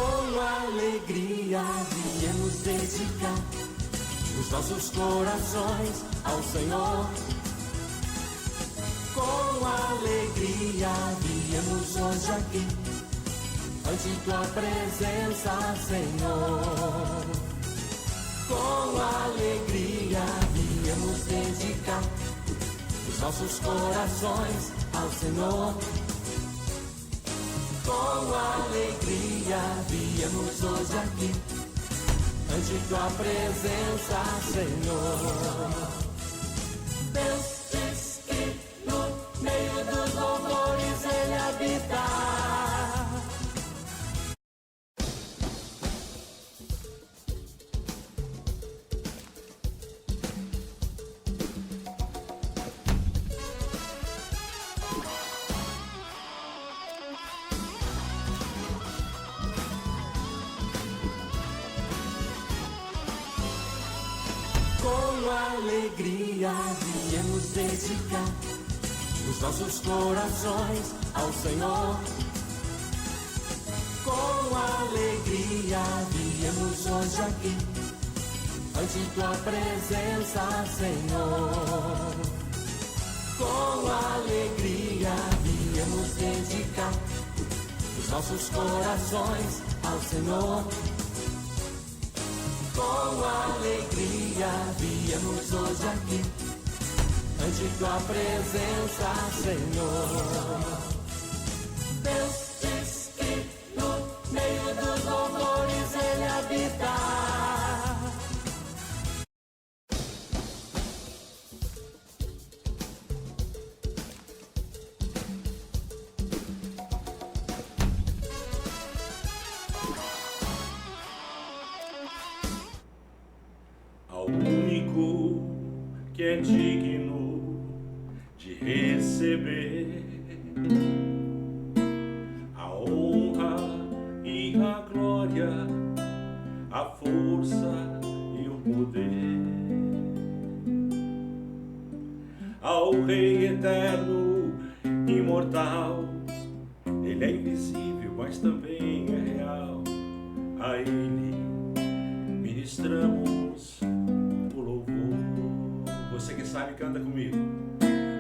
Com alegria viemos dedicar os nossos corações ao Senhor. Com alegria viemos hoje aqui ante tua presença, Senhor. Com alegria viemos dedicar os nossos corações ao Senhor. Com alegria viemos hoje aqui ante tua presença, Senhor. Deus diz que no meio dos louvores Ele habita. Com alegria viemos dedicar os nossos corações ao Senhor. Com alegria viemos hoje aqui ante tua presença, Senhor. Com alegria viemos dedicar os nossos corações ao Senhor. Com alegria viemos hoje aqui ante tua presença, Senhor. Deus diz que no meio dos louvores Ele habita. Ao único que é digno de receber a honra e a glória, a força e o poder, ao Rei eterno, imortal. Ele é invisível, mas também é real. A Ele ministramos o louvor. Você que sabe, canta comigo.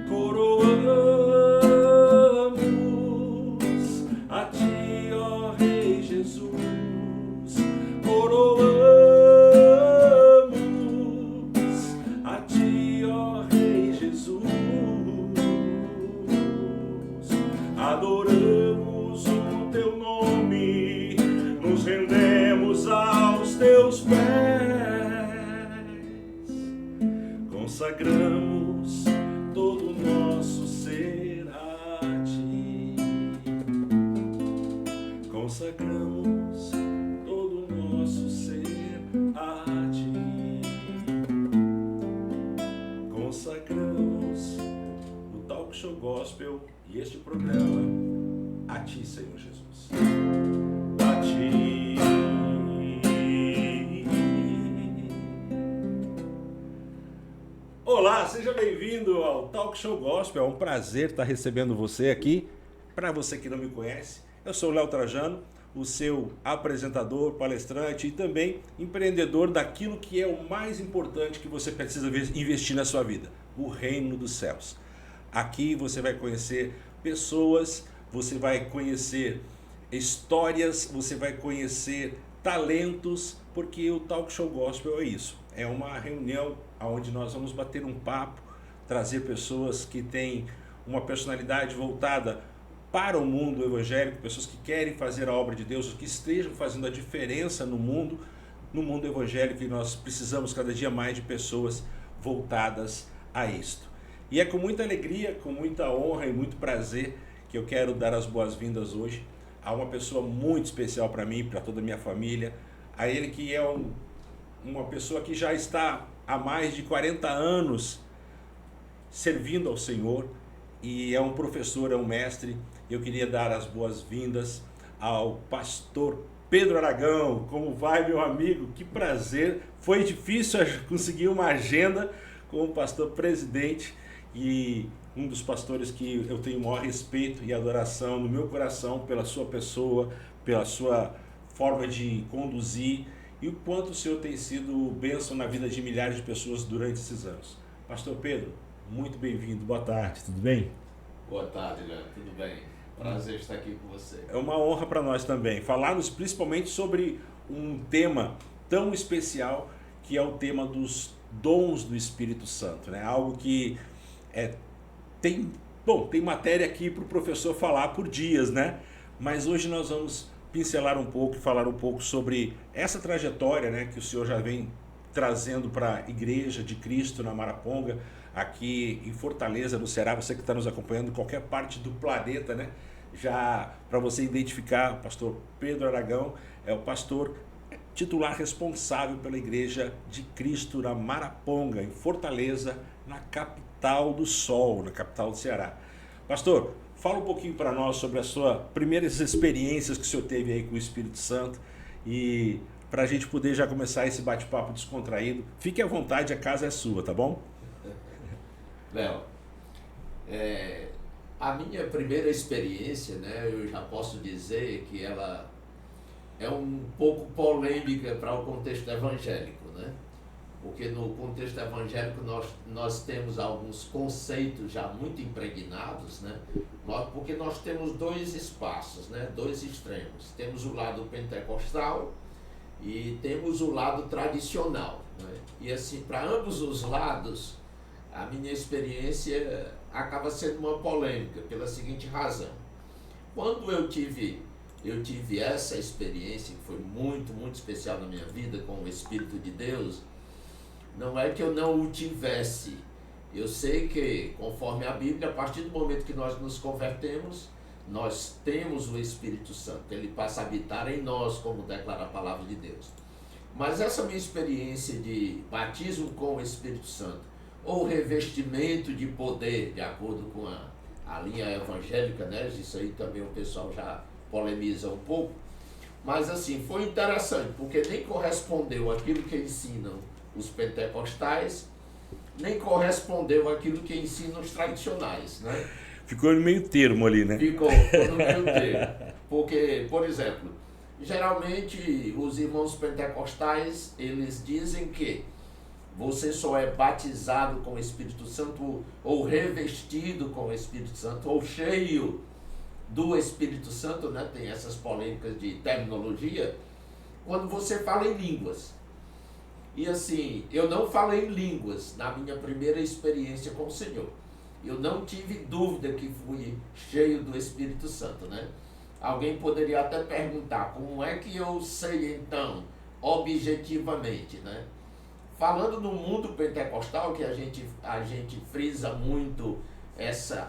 Coroamos a ti, ó Rei Jesus. Coroamos a ti, ó Rei Jesus. Adoramos o teu nome, nos rendemos aos teus pés, consagramos todo o nosso ser a ti, consagramos todo o nosso ser a ti, consagramos o Talk Show Gospel e este programa a ti, Senhor Jesus. A ti. Olá, seja bem-vindo ao Talk Show Gospel. É um prazer estar recebendo você aqui. Para você que não me conhece, eu sou o Léo Trajano, o seu apresentador, palestrante e também empreendedor daquilo que é o mais importante que você precisa investir na sua vida, o reino dos céus. Aqui você vai conhecer pessoas, você vai conhecer histórias, você vai conhecer talentos, porque o Talk Show Gospel é isso. É uma reunião onde nós vamos bater um papo, trazer pessoas que têm uma personalidade voltada para o mundo evangélico, pessoas que querem fazer a obra de Deus, que estejam fazendo a diferença no mundo evangélico, e nós precisamos cada dia mais de pessoas voltadas a isto. E é com muita alegria, com muita honra e muito prazer que eu quero dar as boas-vindas hoje a uma pessoa muito especial para mim, para toda a minha família, a ele que é uma pessoa que já está há mais de 40 anos servindo ao Senhor e é um professor, é um mestre. Eu queria dar as boas-vindas ao pastor Pedro Aragão. Como vai, meu amigo? Que prazer! Foi difícil conseguir uma agenda com o pastor presidente e um dos pastores que eu tenho o maior respeito e adoração no meu coração pela sua pessoa, pela sua forma de conduzir e o quanto o senhor tem sido bênção na vida de milhares de pessoas durante esses anos. Pastor Pedro, muito bem-vindo, boa tarde, tudo bem? Boa tarde, Leandro, tudo bem? Prazer estar aqui com você. É uma honra para nós também, falarmos principalmente sobre um tema tão especial que é o tema dos dons do Espírito Santo, né? Algo que tem matéria aqui para o professor falar por dias, né? Mas hoje nós vamos pincelar um pouco e falar um pouco sobre essa trajetória, né, que o senhor já vem trazendo para a Igreja de Cristo na Maraponga, aqui em Fortaleza, no Ceará. Você que está nos acompanhando em qualquer parte do planeta, né? Já para você identificar, o pastor Pedro Aragão é o pastor titular responsável pela Igreja de Cristo na Maraponga, em Fortaleza, na capital do Sol, na capital do Ceará. Pastor, fala um pouquinho para nós sobre as suas primeiras experiências que o senhor teve aí com o Espírito Santo e para a gente poder já começar esse bate-papo descontraído. Fique à vontade, a casa é sua, tá bom? Léo, a minha primeira experiência, né, eu já posso dizer que ela é um pouco polêmica para o contexto evangélico, né? Porque no contexto evangélico nós temos alguns conceitos já muito impregnados, né? Porque nós temos dois espaços, né? Dois extremos. Temos o lado pentecostal e temos o lado tradicional, né? E assim, para ambos os lados, a minha experiência acaba sendo uma polêmica pela seguinte razão. Quando eu tive essa experiência, que foi muito, muito especial na minha vida com o Espírito de Deus, não é que eu não o tivesse. Eu sei que, conforme a Bíblia, a partir do momento que nós nos convertemos, nós temos o Espírito Santo. Ele passa a habitar em nós, como declara a palavra de Deus. Mas essa minha experiência de batismo com o Espírito Santo, ou revestimento de poder, de acordo com a linha evangélica, né? Isso aí também o pessoal já polemiza um pouco. Mas assim, foi interessante, porque nem correspondeu àquilo que ensinam os pentecostais, nem correspondeu àquilo que ensinam os tradicionais, né? Ficou no meio termo ali, né? Ficou no meio termo. Porque, por exemplo, geralmente os irmãos pentecostais, eles dizem que você só é batizado com o Espírito Santo, ou revestido com o Espírito Santo, ou cheio do Espírito Santo, né? Tem essas polêmicas de terminologia, quando você fala em línguas. E assim, eu não falei em línguas na minha primeira experiência com o Senhor. Eu não tive dúvida que fui cheio do Espírito Santo, né? Alguém poderia até perguntar, como é que eu sei então, objetivamente, né? Falando no mundo pentecostal, que a gente frisa muito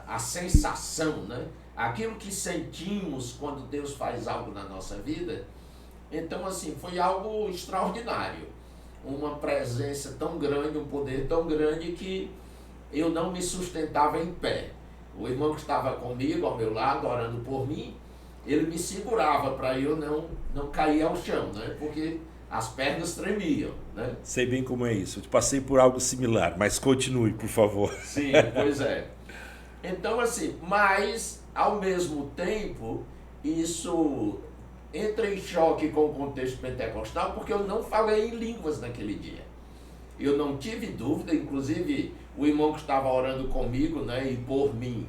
a sensação, né? Aquilo que sentimos quando Deus faz algo na nossa vida. Então assim, foi algo extraordinário. Uma presença tão grande, um poder tão grande que eu não me sustentava em pé. O irmão que estava comigo, ao meu lado, orando por mim, ele me segurava para eu não cair ao chão, né? Porque as pernas tremiam, né? Sei bem como é isso. Eu passei por algo similar, mas continue, por favor. Sim, pois é. Então assim, mas ao mesmo tempo, isso entra em choque com o contexto pentecostal, porque eu não falei em línguas naquele dia. Eu não tive dúvida, inclusive o irmão que estava orando comigo, né, e por mim,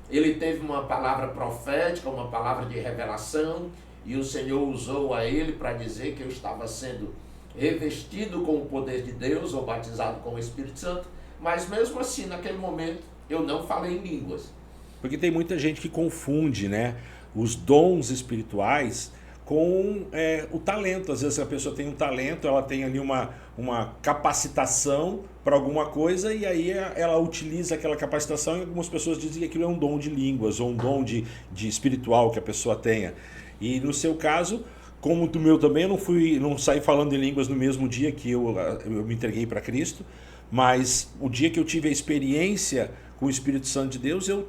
ele teve uma palavra profética, uma palavra de revelação, e o Senhor usou a ele para dizer que eu estava sendo revestido com o poder de Deus, ou batizado com o Espírito Santo, mas mesmo assim, naquele momento, eu não falei em línguas. Porque tem muita gente que confunde, né, os dons espirituais com o talento. Às vezes a pessoa tem um talento, ela tem ali uma capacitação para alguma coisa e aí ela utiliza aquela capacitação e algumas pessoas dizem que aquilo é um dom de línguas ou um dom de espiritual que a pessoa tenha. E no seu caso, como do meu também, eu não saí falando em línguas no mesmo dia que eu me entreguei para Cristo, mas o dia que eu tive a experiência com o Espírito Santo de Deus, eu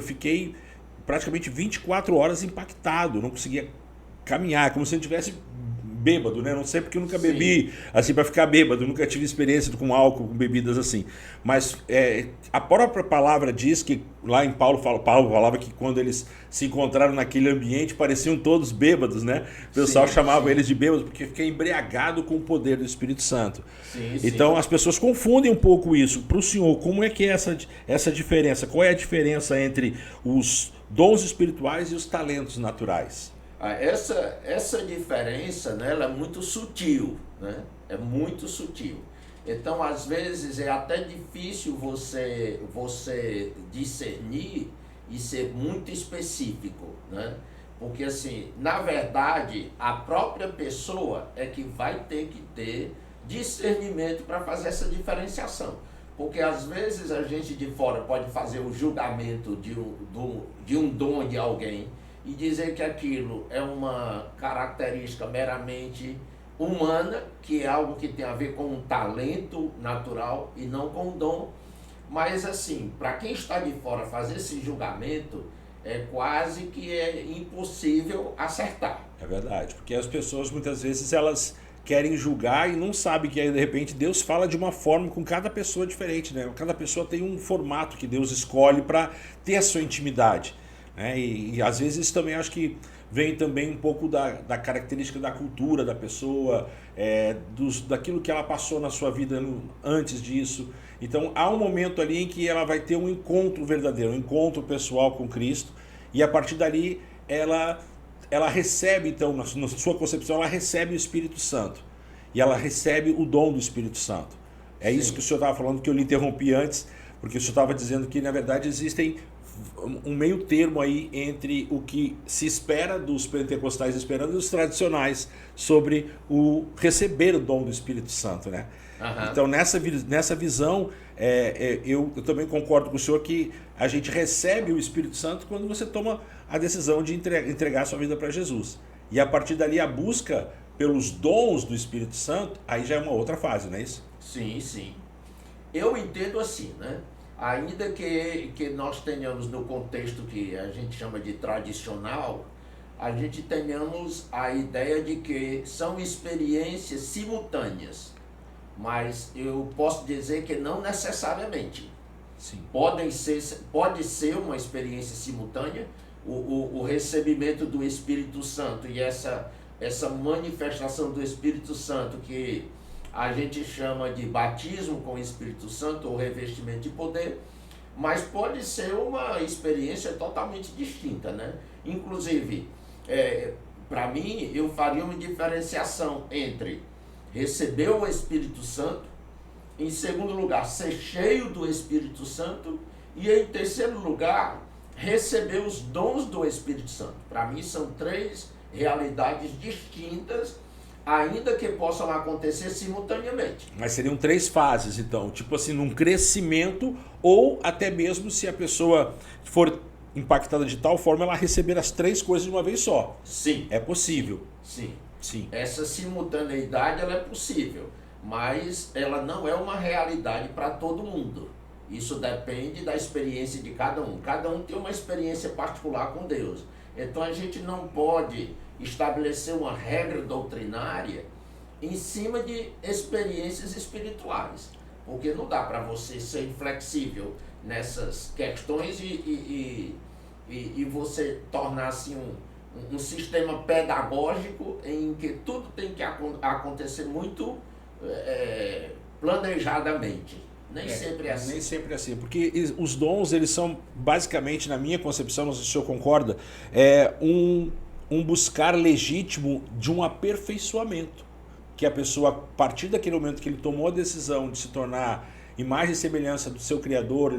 fiquei praticamente 24 horas impactado, não conseguia caminhar, como se eu estivesse bêbado, né? Não sei porque eu nunca Sim. bebi assim para ficar bêbado, nunca tive experiência com álcool, com bebidas assim. Mas a própria palavra diz que lá em Paulo falava que quando eles se encontraram naquele ambiente pareciam todos bêbados, né? O pessoal chamava eles de bêbados porque fica embriagado com o poder do Espírito Santo. Sim, então as pessoas confundem um pouco isso. Para o senhor, como é que é essa diferença? Qual é a diferença entre os dons espirituais e os talentos naturais? Essa diferença, né, ela é muito sutil, né? É muito sutil. Então, às vezes, é até difícil você discernir e ser muito específico, né? Porque, assim, na verdade, a própria pessoa é que vai ter que ter discernimento para fazer essa diferenciação. Porque, às vezes, a gente de fora pode fazer o julgamento de um dom de alguém e dizer que aquilo é uma característica meramente humana, que é algo que tem a ver com um talento natural e não com um dom. Mas assim, para quem está de fora fazer esse julgamento, é quase que é impossível acertar. É verdade, porque as pessoas muitas vezes elas querem julgar e não sabem que aí, de repente Deus fala de uma forma com cada pessoa diferente, né? Cada pessoa tem um formato que Deus escolhe para ter a sua intimidade. E às vezes também acho que vem também um pouco da característica da cultura da pessoa, daquilo que ela passou na sua vida antes disso. Então há um momento ali em que ela vai ter um encontro verdadeiro, um encontro pessoal com Cristo, e a partir dali ela recebe, então, na sua concepção, ela recebe o Espírito Santo, e ela recebe o dom do Espírito Santo. É Sim. Isso que o senhor estava falando, que eu lhe interrompi antes, porque o senhor estava dizendo que na verdade existem um meio termo aí entre o que se espera dos pentecostais esperando e os tradicionais sobre o receber o dom do Espírito Santo, né? Uhum. Então nessa visão eu também concordo com o senhor que a gente recebe o Espírito Santo quando você toma a decisão de entregar a sua vida para Jesus, e a partir dali a busca pelos dons do Espírito Santo aí já é uma outra fase, não é isso? Sim, eu entendo assim, né? Ainda que nós tenhamos no contexto que a gente chama de tradicional, a gente tenhamos a ideia de que são experiências simultâneas, mas eu posso dizer que não necessariamente. Sim. Pode ser uma experiência simultânea, o recebimento do Espírito Santo e essa manifestação do Espírito Santo que a gente chama de batismo com o Espírito Santo ou revestimento de poder, mas pode ser uma experiência totalmente distinta, né? Inclusive, para mim, eu faria uma diferenciação entre receber o Espírito Santo, em segundo lugar, ser cheio do Espírito Santo, e em terceiro lugar, receber os dons do Espírito Santo. Para mim, são três realidades distintas, ainda que possam acontecer simultaneamente. Mas seriam três fases, então, tipo assim, num crescimento, ou até mesmo se a pessoa for impactada de tal forma, ela receber as três coisas de uma vez só. Sim. É possível. Sim. Sim. Essa simultaneidade ela é possível, mas ela não é uma realidade para todo mundo. Isso depende da experiência de cada um. Cada um tem uma experiência particular com Deus. Então a gente não pode estabelecer uma regra doutrinária em cima de experiências espirituais, porque não dá para você ser inflexível nessas questões e você tornar assim um sistema pedagógico em que tudo tem que acontecer muito planejadamente. Nem sempre é assim. Nem sempre é assim, porque os dons, eles são basicamente, na minha concepção, não sei se o senhor concorda, um buscar legítimo de um aperfeiçoamento, que a pessoa, a partir daquele momento que ele tomou a decisão de se tornar imagem e semelhança do seu Criador,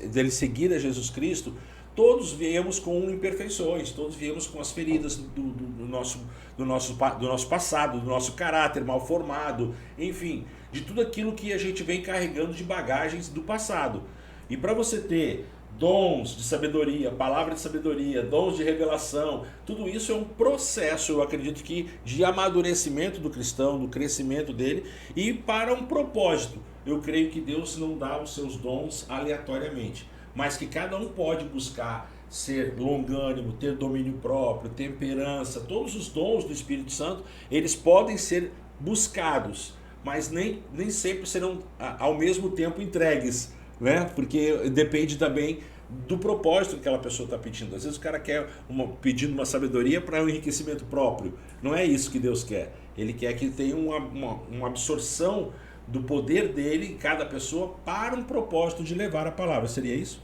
dele seguir a Jesus Cristo, todos viemos com imperfeições, todos viemos com as feridas do nosso passado, do nosso caráter mal formado, enfim, de tudo aquilo que a gente vem carregando de bagagens do passado. E para você ter dons de sabedoria, palavra de sabedoria, dons de revelação, tudo isso é um processo, eu acredito que, de amadurecimento do cristão, do crescimento dele, e para um propósito. Eu creio que Deus não dá os seus dons aleatoriamente, mas que cada um pode buscar ser longânimo, ter domínio próprio, temperança, todos os dons do Espírito Santo, eles podem ser buscados, mas nem sempre serão ao mesmo tempo entregues, né? Porque depende também do propósito que aquela pessoa está pedindo. Às vezes o cara quer pedindo uma sabedoria para um enriquecimento próprio. Não é isso que Deus quer. Ele quer que tenha uma absorção do poder dele em cada pessoa para um propósito de levar a palavra. Seria isso?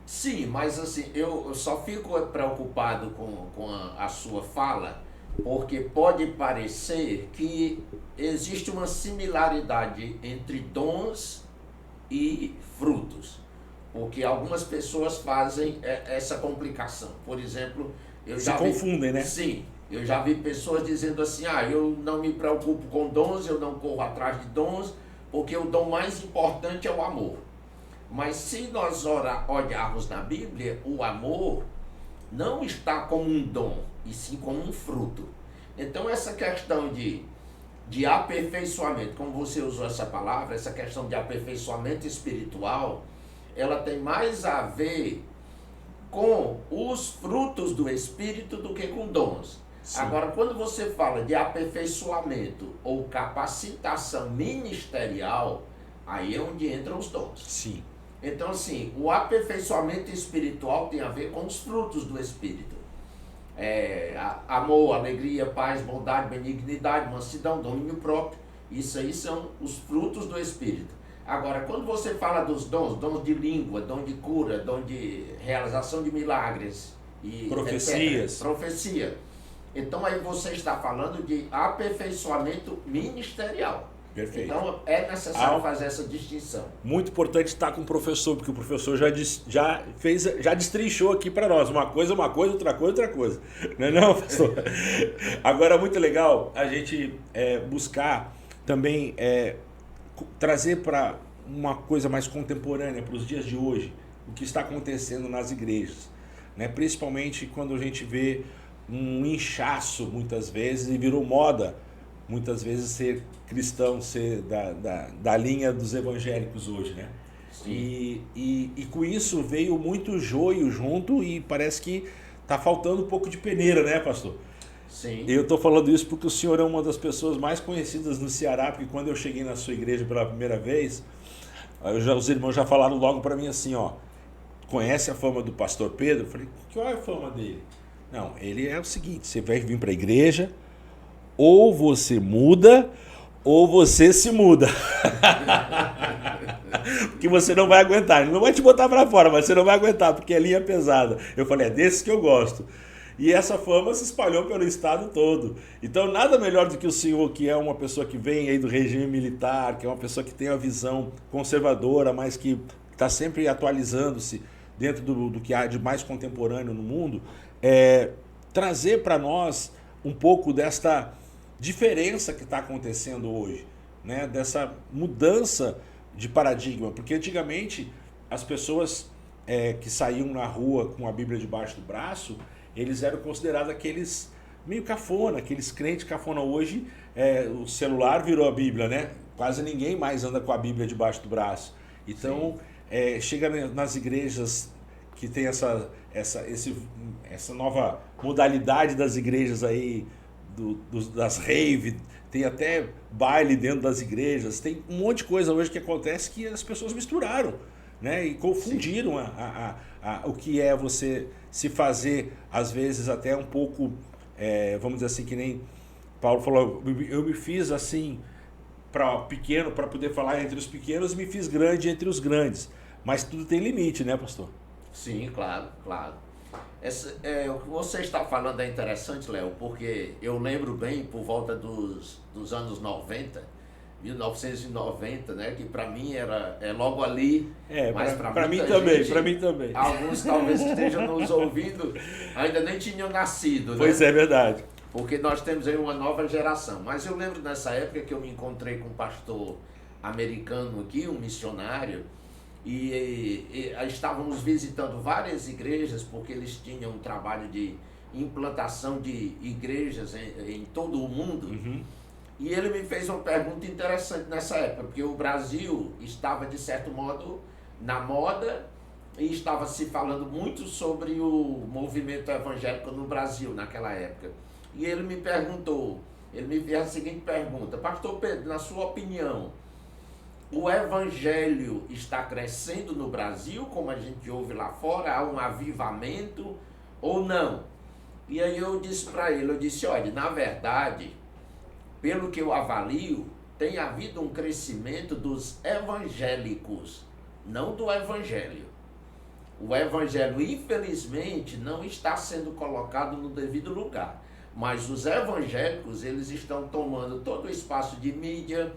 Sim, mas assim, eu só fico preocupado com a sua fala, porque pode parecer que existe uma similaridade entre dons e frutos, porque algumas pessoas fazem essa complicação. Por exemplo, confundem, né? Sim, eu já vi pessoas dizendo assim, eu não me preocupo com dons, eu não corro atrás de dons, porque o dom mais importante é o amor. Mas se nós olharmos na Bíblia, o amor não está como um dom, e sim como um fruto. Então essa questão de aperfeiçoamento, como você usou essa palavra, essa questão de aperfeiçoamento espiritual, ela tem mais a ver com os frutos do Espírito do que com dons. Sim. Agora, quando você fala de aperfeiçoamento ou capacitação ministerial, aí é onde entram os dons. Sim. Então, assim, o aperfeiçoamento espiritual tem a ver com os frutos do Espírito. Amor, alegria, paz, bondade, benignidade, mansidão, domínio próprio. Isso aí são os frutos do Espírito. Agora, quando você fala dos dons de língua, dom de cura, dom de realização de milagres, e profecias. Profecia. Então aí você está falando de aperfeiçoamento ministerial. Perfeito. Então é necessário fazer essa distinção. Muito importante estar com o professor, porque o professor já destrinchou aqui para nós. Uma coisa, outra coisa. Não é não, pastor? Agora, muito legal a gente buscar também trazer para uma coisa mais contemporânea, para os dias de hoje, o que está acontecendo nas igrejas, né? Principalmente quando a gente vê um inchaço, muitas vezes, e virou moda, muitas vezes, ser cristão, ser da linha dos evangélicos hoje, né? E com isso veio muito joio junto e parece que está faltando um pouco de peneira, né, pastor? Sim. Eu estou falando isso porque o senhor é uma das pessoas mais conhecidas no Ceará, porque quando eu cheguei na sua igreja pela primeira vez, os irmãos já falaram logo para mim assim, conhece a fama do pastor Pedro? Eu falei, qual é a fama dele? Não, ele é o seguinte, você vai vir para a igreja, ou você muda, ou você se muda. Porque você não vai aguentar, ele não vai te botar para fora, mas você não vai aguentar, porque a linha é pesada. Eu falei, é desses que eu gosto. E essa fama se espalhou pelo estado todo. Então, nada melhor do que o senhor, que é uma pessoa que vem aí do regime militar, que é uma pessoa que tem uma visão conservadora, mas que está sempre atualizando-se dentro do que há de mais contemporâneo no mundo, trazer para nós um pouco desta diferença que está acontecendo hoje, né? Dessa mudança de paradigma. Porque antigamente as pessoas que saíam na rua com a Bíblia debaixo do braço, eles eram considerados aqueles meio cafona, aqueles crentes cafona. Hoje o celular virou a Bíblia, né? Quase ninguém mais anda com a Bíblia debaixo do braço. Então chega nas igrejas que tem essa nova modalidade das igrejas aí, das rave, tem até baile dentro das igrejas, tem um monte de coisa hoje que acontece que as pessoas misturaram, né? E confundiram o que é você se fazer, às vezes até um pouco, vamos dizer assim, que nem Paulo falou, eu me fiz assim pequeno para poder falar entre os pequenos, me fiz grande entre os grandes, mas tudo tem limite, né, pastor? Sim, claro. O que você está falando é interessante, Léo, porque eu lembro bem, por volta dos anos 90, 1990, né, que para mim é logo ali, mas para mim também. Alguns talvez que estejam nos ouvindo ainda nem tinham nascido, né? Pois é, verdade. Porque nós temos aí uma nova geração. Mas eu lembro nessa época que eu me encontrei com um pastor americano aqui, um missionário, e estávamos visitando várias igrejas, porque eles tinham um trabalho de implantação de igrejas em todo o mundo. Uhum. E ele me fez uma pergunta interessante nessa época, porque o Brasil estava, de certo modo, na moda e estava se falando muito sobre o movimento evangélico no Brasil naquela época. E ele me perguntou, ele me fez a seguinte pergunta: Pastor Pedro, na sua opinião, o evangelho está crescendo no Brasil, como a gente ouve lá fora? Há um avivamento ou não? E aí eu disse para ele, eu disse, olha, na verdade, pelo que eu avalio, tem havido um crescimento dos evangélicos, não do evangelho. O evangelho, infelizmente, não está sendo colocado no devido lugar. Mas os evangélicos, eles estão tomando todo o espaço de mídia,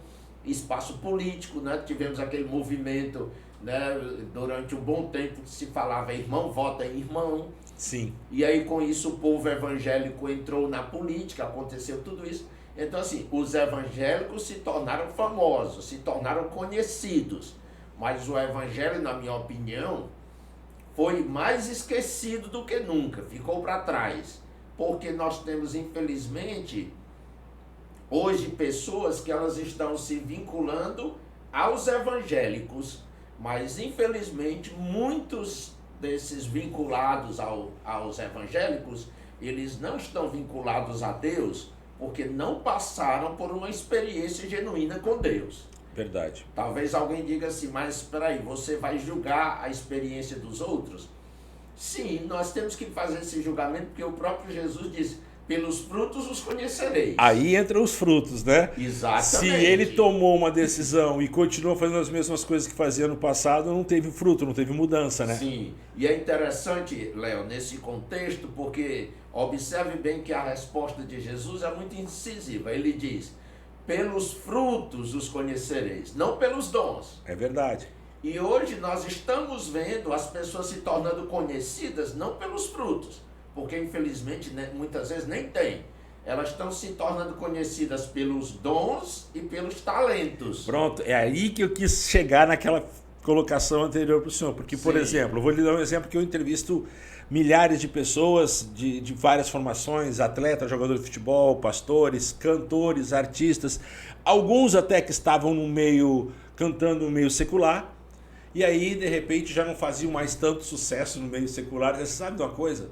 espaço político, né? Tivemos aquele movimento, né? Durante um bom tempo que se falava irmão vota em irmão. Sim. E aí com isso o povo evangélico entrou na política, aconteceu tudo isso. Então assim, os evangélicos se tornaram famosos, se tornaram conhecidos. Mas o evangelho, na minha opinião, foi mais esquecido do que nunca, ficou para trás. Porque nós temos, infelizmente, hoje pessoas que elas estão se vinculando aos evangélicos, mas infelizmente muitos desses vinculados aos evangélicos, eles não estão vinculados a Deus porque não passaram por uma experiência genuína com Deus. Verdade. Talvez alguém diga assim, mas espera aí, você vai julgar a experiência dos outros? Sim, nós temos que fazer esse julgamento porque o próprio Jesus disse, pelos frutos os conhecereis. Aí entram os frutos, né? Exatamente. Se ele tomou uma decisão e continua fazendo as mesmas coisas que fazia no passado, não teve fruto, não teve mudança, né? Sim, e é interessante, Léo, nesse contexto, porque observe bem que a resposta de Jesus é muito incisiva. Ele diz, pelos frutos os conhecereis, não pelos dons. É verdade. E hoje nós estamos vendo as pessoas se tornando conhecidas não pelos frutos, porque infelizmente né, muitas vezes nem tem. Elas estão se tornando conhecidas pelos dons e pelos talentos. Pronto, é aí que eu quis chegar naquela colocação anterior para o senhor. Porque, por exemplo, eu vou lhe dar um exemplo que eu entrevisto milhares de pessoas de várias formações, atletas, jogadores de futebol, pastores, cantores, artistas, alguns até que estavam no meio, cantando no meio secular, e aí, de repente, já não faziam mais tanto sucesso no meio secular. Você sabe de uma coisa?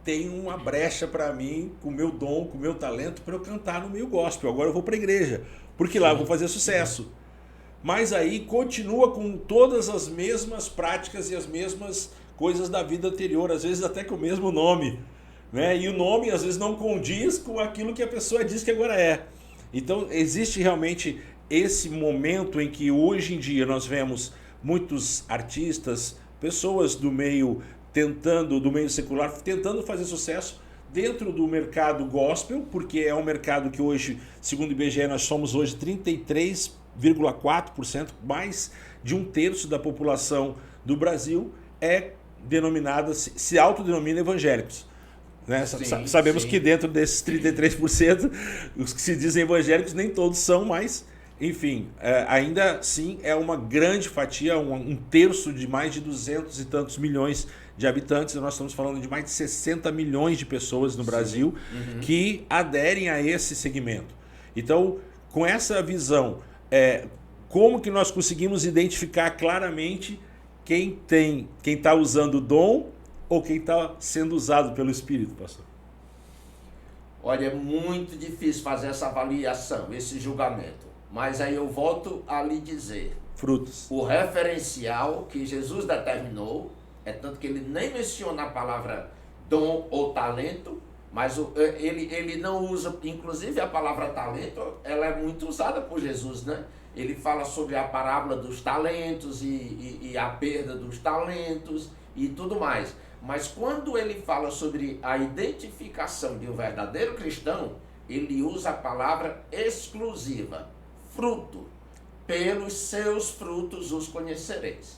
Tem uma brecha para mim, com o meu dom, com o meu talento, para eu cantar no meio gospel. Agora eu vou para a igreja, porque lá eu vou fazer sucesso. Mas aí continua com todas as mesmas práticas e as mesmas coisas da vida anterior, às vezes até com o mesmo nome, né? E o nome às vezes não condiz com aquilo que a pessoa diz que agora é. Então existe realmente esse momento em que hoje em dia nós vemos muitos artistas, pessoas do meio do meio secular, tentando fazer sucesso dentro do mercado gospel, porque é um mercado que hoje, segundo o IBGE, nós somos hoje 33,4%, mais de 1/3 da população do Brasil é denominada, se autodenomina evangélicos. Né? Sabemos que dentro desses 33%, os que se dizem evangélicos, nem todos são, mas enfim, ainda assim é uma grande fatia, um terço de mais de 200 e tantos milhões de habitantes. Nós estamos falando de mais de 60 milhões de pessoas no Brasil que aderem a esse segmento. Então, com essa visão, como que nós conseguimos identificar claramente quem está usando o dom ou quem está sendo usado pelo Espírito, pastor? Olha, é muito difícil fazer essa avaliação, esse julgamento. Mas aí eu volto a lhe dizer. Frutos. O referencial que Jesus determinou, é tanto que ele nem menciona a palavra dom ou talento, mas ele não usa, inclusive a palavra talento, ela é muito usada por Jesus, né? Ele fala sobre a parábola dos talentos e a perda dos talentos e tudo mais. Mas quando ele fala sobre a identificação de um verdadeiro cristão, ele usa a palavra exclusiva. Fruto, pelos seus frutos os conhecereis.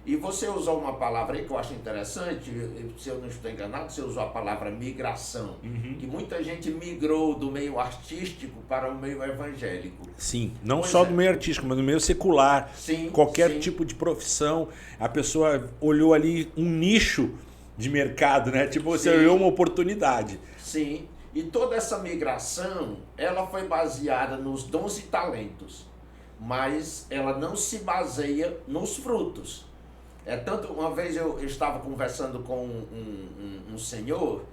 E você usou uma palavra aí que eu acho interessante, se eu não estou enganado, você usou a palavra migração, que muita gente migrou do meio artístico para o meio evangélico. Sim, não só do meio artístico, mas do meio secular, qualquer tipo de profissão, a pessoa olhou ali um nicho de mercado, né? Tipo, você olhou uma oportunidade. Sim. E toda essa migração, ela foi baseada nos dons e talentos, mas ela não se baseia nos frutos. Tanto uma vez eu estava conversando com um senhor,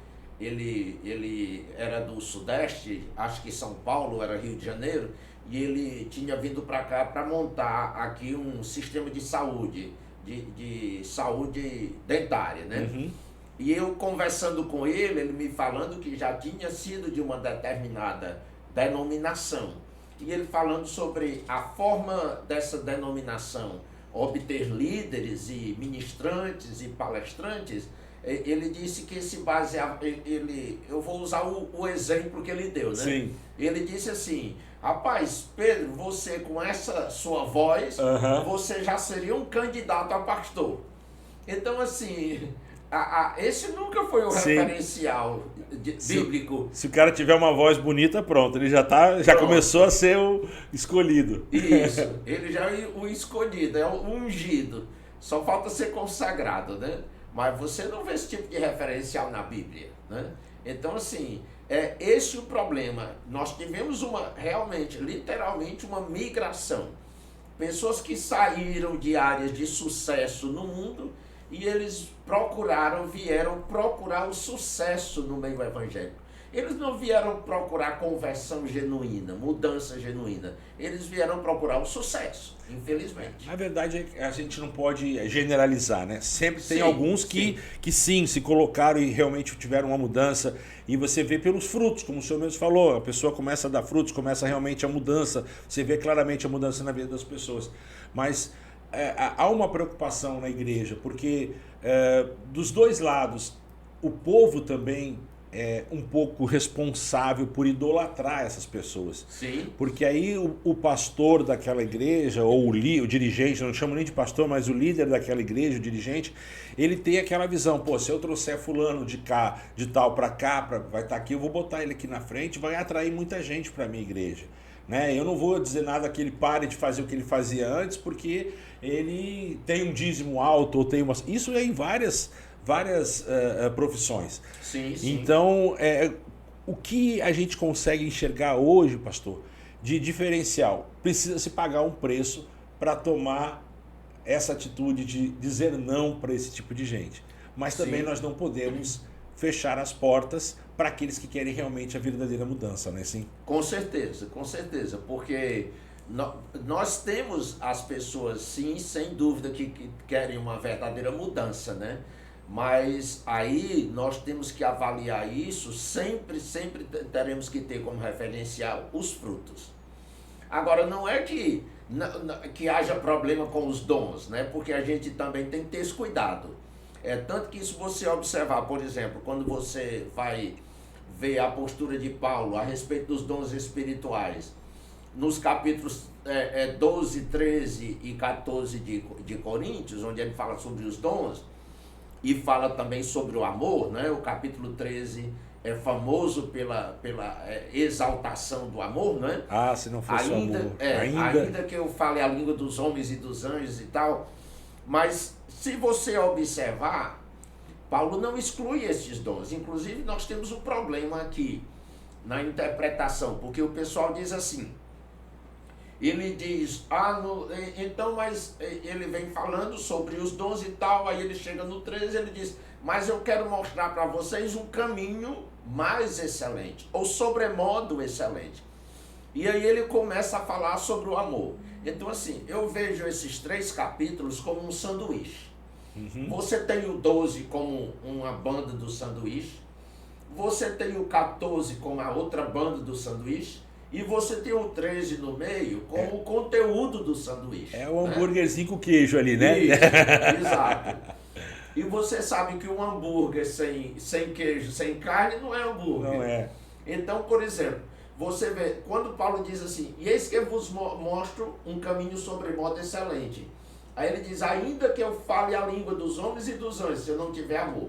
ele era do Sudeste, acho que São Paulo, era Rio de Janeiro, e ele tinha vindo para cá para montar aqui um sistema de saúde, de saúde dentária, né? Uhum. E eu conversando com ele me falando que já tinha sido de uma determinada denominação. E ele falando sobre a forma dessa denominação obter líderes e ministrantes e palestrantes, ele disse que se baseava, eu vou usar o exemplo que ele deu, né? Sim. Ele disse assim: rapaz, Pedro, você com essa sua voz, você já seria um candidato a pastor. Então, assim, esse nunca foi o referencial bíblico. Se o cara tiver uma voz bonita, pronto, ele já começou a ser o escolhido. Isso, ele já é o escolhido, é o ungido. Só falta ser consagrado, né? Mas você não vê esse tipo de referencial na Bíblia, né? Então, assim, é esse o problema. Nós tivemos realmente, literalmente, uma migração. Pessoas que saíram de áreas de sucesso no mundo e eles vieram procurar o sucesso no meio evangélico. Eles não vieram procurar conversão genuína, mudança genuína. Eles vieram procurar o sucesso, infelizmente. A verdade é que a gente não pode generalizar, né? Sempre tem alguns que sim, se colocaram e realmente tiveram uma mudança. E você vê pelos frutos, como o senhor mesmo falou, a pessoa começa a dar frutos, começa realmente a mudança. Você vê claramente a mudança na vida das pessoas. Mas há uma preocupação na igreja, porque dos dois lados, o povo também é um pouco responsável por idolatrar essas pessoas. Sim. Porque aí o pastor daquela igreja, ou o dirigente, não chamo nem de pastor, mas o líder daquela igreja, o dirigente, ele tem aquela visão: pô, se eu trouxer fulano de cá, de tal para cá, vai estar aqui, eu vou botar ele aqui na frente, vai atrair muita gente para a minha igreja. Né? Eu não vou dizer nada que ele pare de fazer o que ele fazia antes, porque ele tem um dízimo alto, ou tem uma... Isso é em várias profissões. Sim, sim. Então, o que a gente consegue enxergar hoje, pastor, de diferencial? Precisa-se pagar um preço para tomar essa atitude de dizer não para esse tipo de gente. Mas também nós não podemos fechar as portas para aqueles que querem realmente a verdadeira mudança, não é assim? Com certeza, porque nós temos as pessoas, sim, sem dúvida, que querem uma verdadeira mudança, né? Mas aí nós temos que avaliar isso, sempre teremos que ter como referencial os frutos. Agora, não é que haja problema com os dons, né? Porque a gente também tem que ter esse cuidado. Tanto que se você observar, por exemplo, quando você vai ver a postura de Paulo a respeito dos dons espirituais, nos capítulos 12, 13 e 14 de Coríntios, onde ele fala sobre os dons, e fala também sobre o amor, né? O capítulo 13 é famoso pela exaltação do amor, né? Ah, se não fosse o amor. Ainda que eu fale a língua dos homens e dos anjos e tal, mas se você observar, Paulo não exclui esses dons. Inclusive, nós temos um problema aqui na interpretação, porque o pessoal diz assim, ele diz, então, mas ele vem falando sobre os dons e tal, aí ele chega no 13, ele diz, mas eu quero mostrar para vocês um caminho mais excelente, ou sobremodo excelente. E aí ele começa a falar sobre o amor. Então, assim, eu vejo esses 3 capítulos como um sanduíche. Você tem o 12 como uma banda do sanduíche, você tem o 14 como a outra banda do sanduíche, e você tem o 13 no meio como o conteúdo do sanduíche. É o hambúrguerzinho com queijo ali, né? Isso, exato. E você sabe que um hambúrguer sem queijo, sem carne, não é hambúrguer. Não é. Então, por exemplo, você vê, quando Paulo diz assim, e eis que eu vos mostro um caminho sobremodo excelente. Aí ele diz, ainda que eu fale a língua dos homens e dos anjos, se eu não tiver amor.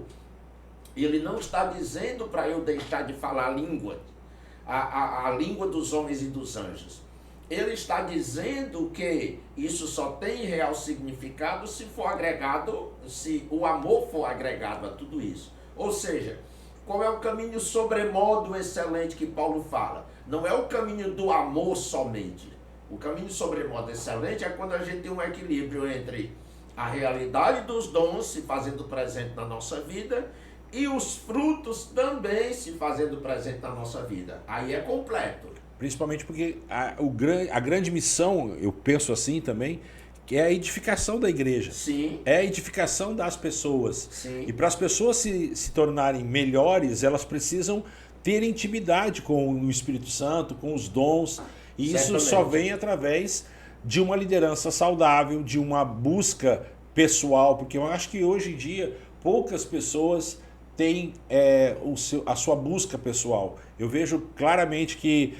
Ele não está dizendo para eu deixar de falar a língua dos homens e dos anjos. Ele está dizendo que isso só tem real significado se for agregado, se o amor for agregado a tudo isso. Ou seja, qual é o caminho sobremodo excelente que Paulo fala? Não é o caminho do amor somente. O caminho sobremodo excelente é quando a gente tem um equilíbrio entre A realidade dos dons se fazendo presente na nossa vida e os frutos também se fazendo presente na nossa vida. Aí é completo. Principalmente porque a grande missão, eu penso assim também, que é a edificação da igreja. Sim. É a edificação das pessoas. Sim. E para as pessoas se tornarem melhores, elas precisam ter intimidade com o Espírito Santo, com os dons. E isso só vem através de uma liderança saudável, de uma busca pessoal, porque eu acho que hoje em dia poucas pessoas têm a sua busca pessoal. Eu vejo claramente que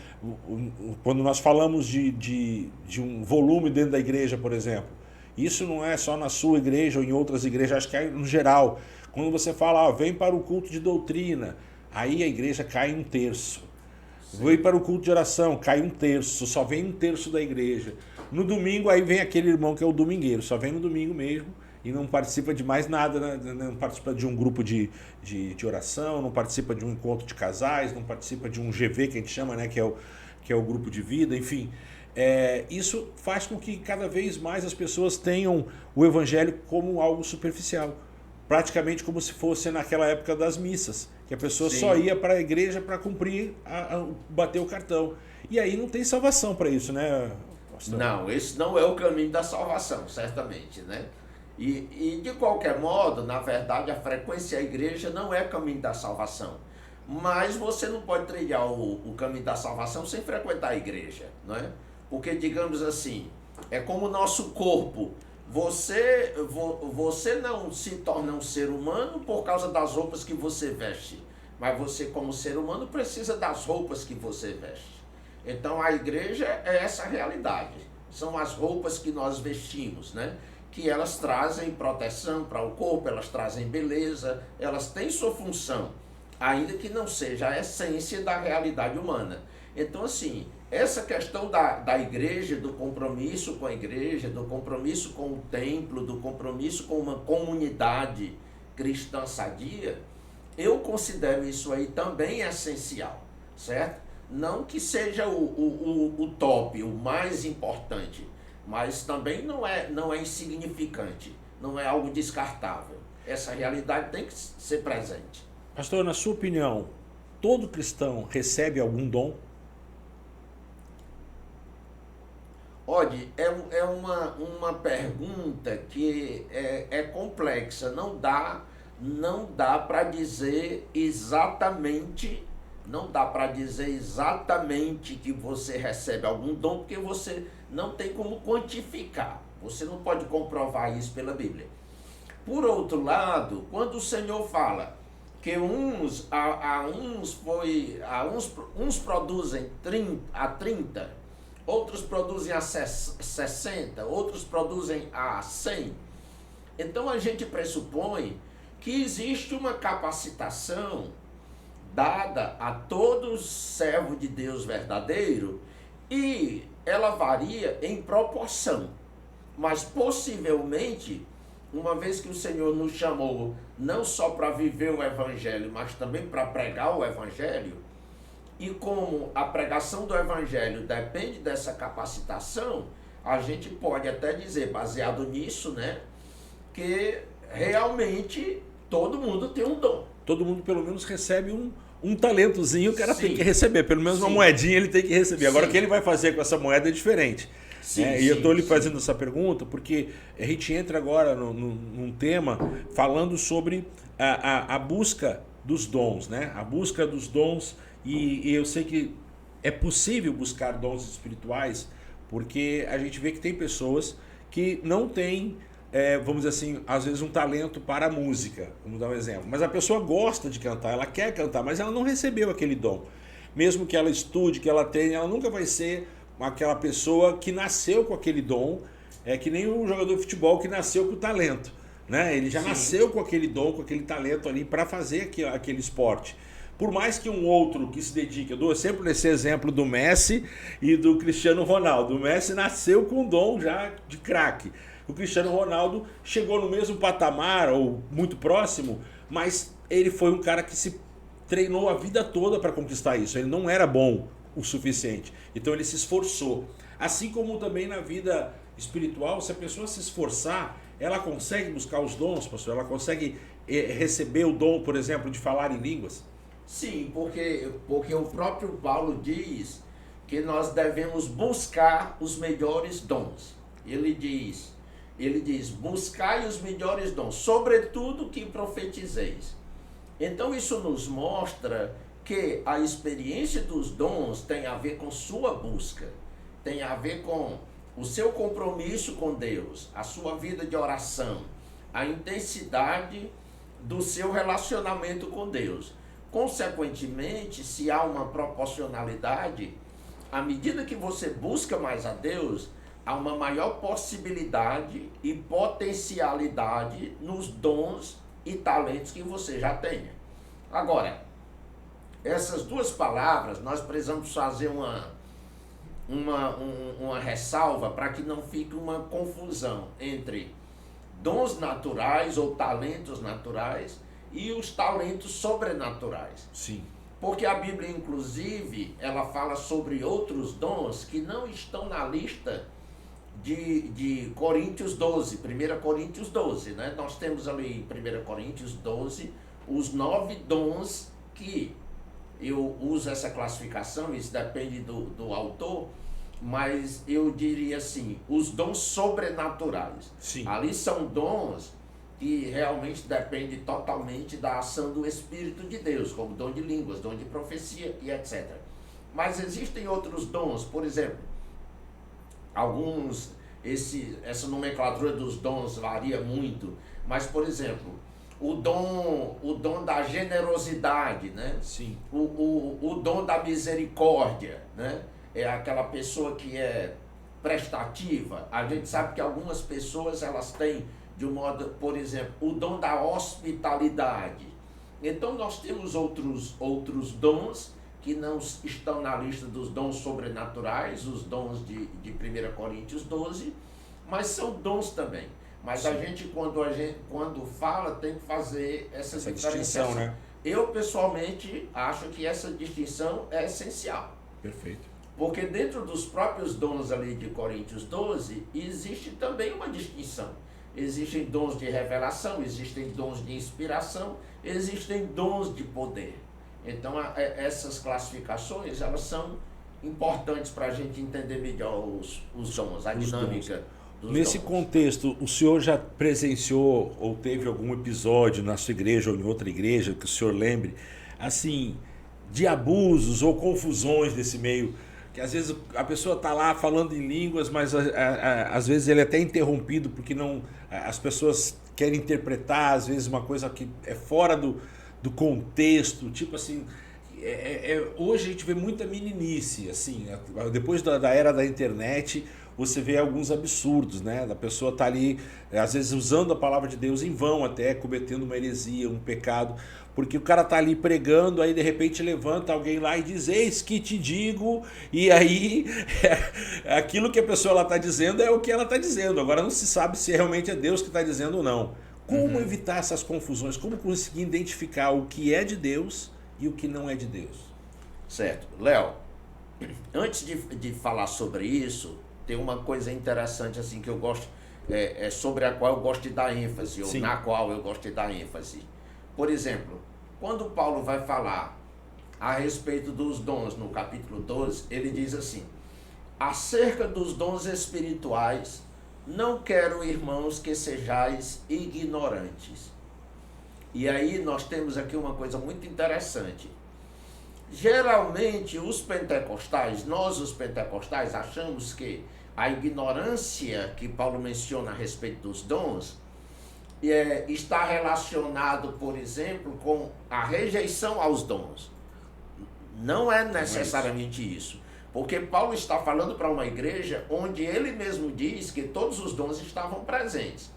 quando nós falamos de um volume dentro da igreja, por exemplo, isso não é só na sua igreja ou em outras igrejas, acho que é no geral. Quando você fala, vem para o culto de doutrina, aí a igreja cai 1/3. Vem para o culto de oração, cai 1/3, só vem 1/3 da igreja. No domingo, aí vem aquele irmão que é o domingueiro, só vem no domingo mesmo e não participa de mais nada, né? Não participa de um grupo de oração, não participa de um encontro de casais, não participa de um GV que a gente chama, né? que é o grupo de vida, enfim. Isso faz com que cada vez mais as pessoas tenham o evangelho como algo superficial. Praticamente como se fosse naquela época das missas, que a pessoa só ia para a igreja para cumprir, bater o cartão. E aí não tem salvação para isso, né, pastor? Não, esse não é o caminho da salvação, certamente, né? E de qualquer modo, na verdade, a frequência à igreja não é caminho da salvação. Mas você não pode trilhar o caminho da salvação sem frequentar a igreja, não é? Porque, digamos assim, é como o nosso corpo. Você não se torna um ser humano por causa das roupas que você veste, mas você, como ser humano, precisa das roupas que você veste. Então a igreja é essa realidade, são as roupas que nós vestimos, né? Que elas trazem proteção para o corpo, elas trazem beleza, elas têm sua função, ainda que não seja a essência da realidade humana. Então, assim, essa questão da igreja, do compromisso com a igreja, do compromisso com o templo, do compromisso com uma comunidade cristã sadia, eu considero isso aí também essencial, certo? Não que seja o top, o mais importante, mas também não é insignificante, não é algo descartável. Essa realidade tem que ser presente. Pastor, na sua opinião, todo cristão recebe algum dom? Olha, é uma pergunta que é complexa, não dá para dizer exatamente, que você recebe algum dom, porque você não tem como quantificar, você não pode comprovar isso pela Bíblia. Por outro lado, quando o Senhor fala que uns produzem a 30, outros produzem a 60, outros produzem a 100. Então a gente pressupõe que existe uma capacitação dada a todo servo de Deus verdadeiro e ela varia em proporção. Mas possivelmente, uma vez que o Senhor nos chamou não só para viver o Evangelho, mas também para pregar o Evangelho, e como a pregação do Evangelho depende dessa capacitação, a gente pode até dizer, baseado nisso, né, que realmente todo mundo tem um dom. Todo mundo pelo menos recebe um talentozinho, o cara tem que receber, pelo menos uma Sim. moedinha ele tem que receber. Agora Sim. o que ele vai fazer com essa moeda é diferente. Sim, E eu estou lhe sim. fazendo essa pergunta porque a gente entra agora num tema falando sobre a busca dos dons, né? A busca dos dons, e eu sei que é possível buscar dons espirituais, porque a gente vê que tem pessoas que não têm, vamos dizer assim, às vezes um talento para a música, vamos dar um exemplo. Mas a pessoa gosta de cantar, ela quer cantar, mas ela não recebeu aquele dom. Mesmo que ela estude, que ela treine, ela nunca vai ser aquela pessoa que nasceu com aquele dom, que nem um jogador de futebol que nasceu com o talento, né? Ele já nasceu com aquele dom, com aquele talento ali para fazer aquele esporte. Por mais que um outro que se dedique, eu dou sempre esse exemplo do Messi e do Cristiano Ronaldo. O Messi nasceu com o dom já de craque. O Cristiano Ronaldo chegou no mesmo patamar, ou muito próximo, mas ele foi um cara que se treinou a vida toda para conquistar isso. Ele não era bom o suficiente. Então ele se esforçou. Assim como também na vida espiritual, se a pessoa se esforçar, ela consegue buscar os dons, pastor? Ela consegue receber o dom, por exemplo, de falar em línguas? Sim, porque o próprio Paulo diz que nós devemos buscar os melhores dons. Ele diz, buscai os melhores dons, sobretudo que profetizeis. Então isso nos mostra que a experiência dos dons tem a ver com sua busca, tem a ver com o seu compromisso com Deus, a sua vida de oração, a intensidade do seu relacionamento com Deus. Consequentemente, se há uma proporcionalidade, à medida que você busca mais a Deus, há uma maior possibilidade e potencialidade nos dons e talentos que você já tenha. Agora, essas duas palavras, nós precisamos fazer uma ressalva para que não fique uma confusão entre dons naturais ou talentos naturais e os talentos sobrenaturais. Sim. Porque a Bíblia, inclusive, ela fala sobre outros dons que não estão na lista de Coríntios 12, 1 Coríntios 12, né? Nós temos ali em 1 Coríntios 12 os 9 dons que eu uso essa classificação, isso depende do autor, mas eu diria assim, os dons sobrenaturais. Sim. Ali são dons que realmente dependem totalmente da ação do Espírito de Deus, como dom de línguas, dom de profecia e etc. Mas existem outros dons, por exemplo, essa nomenclatura dos dons varia muito, mas, por exemplo, o dom da generosidade, né? Sim. O dom da misericórdia, né? É aquela pessoa que é prestativa. A gente sabe que algumas pessoas elas têm, de um modo, por exemplo, o dom da hospitalidade. Então nós temos outros dons que não estão na lista dos dons sobrenaturais, os dons de 1 Coríntios 12, mas são dons também. Mas sim, a gente quando fala, tem que fazer essa distinção, né? Eu, pessoalmente, acho que essa distinção é essencial. Perfeito. Porque dentro dos próprios dons ali de Coríntios 12, existe também uma distinção. Existem dons de revelação, existem dons de inspiração, existem dons de poder. Então, essas classificações, elas são importantes para a gente entender melhor os dons, a dinâmica dos Nesse dons. contexto, o senhor já presenciou ou teve algum episódio na sua igreja ou em outra igreja que o senhor lembre, assim, de abusos ou confusões desse meio? Que às vezes a pessoa está lá falando em línguas, mas às vezes ele é até interrompido porque não, as pessoas querem interpretar, às vezes uma coisa que é fora do contexto, tipo assim, hoje a gente vê muita meninice, assim, depois da era da internet, você vê alguns absurdos, né? Da pessoa tá ali, às vezes usando a palavra de Deus em vão até, cometendo uma heresia, um pecado, porque o cara tá ali pregando, aí de repente levanta alguém lá e diz, eis que te digo, e aí aquilo que a pessoa ela tá dizendo é o que ela tá dizendo, agora não se sabe se realmente é Deus que tá dizendo ou não. Como evitar essas confusões? Como conseguir identificar o que é de Deus e o que não é de Deus? Certo. Léo, antes de falar sobre isso, tem uma coisa interessante assim que eu gosto, sobre a qual eu gosto de dar ênfase, ou na qual eu gosto de dar ênfase. Por exemplo, quando Paulo vai falar a respeito dos dons no capítulo 12, ele diz assim, acerca dos dons espirituais, não quero, irmãos, que sejais ignorantes. E aí nós temos aqui uma coisa muito interessante. Geralmente os pentecostais, nós os pentecostais, achamos que a ignorância que Paulo menciona a respeito dos dons está relacionado, por exemplo, com a rejeição aos dons. Não é necessariamente isso. Porque Paulo está falando para uma igreja onde ele mesmo diz que todos os dons estavam presentes.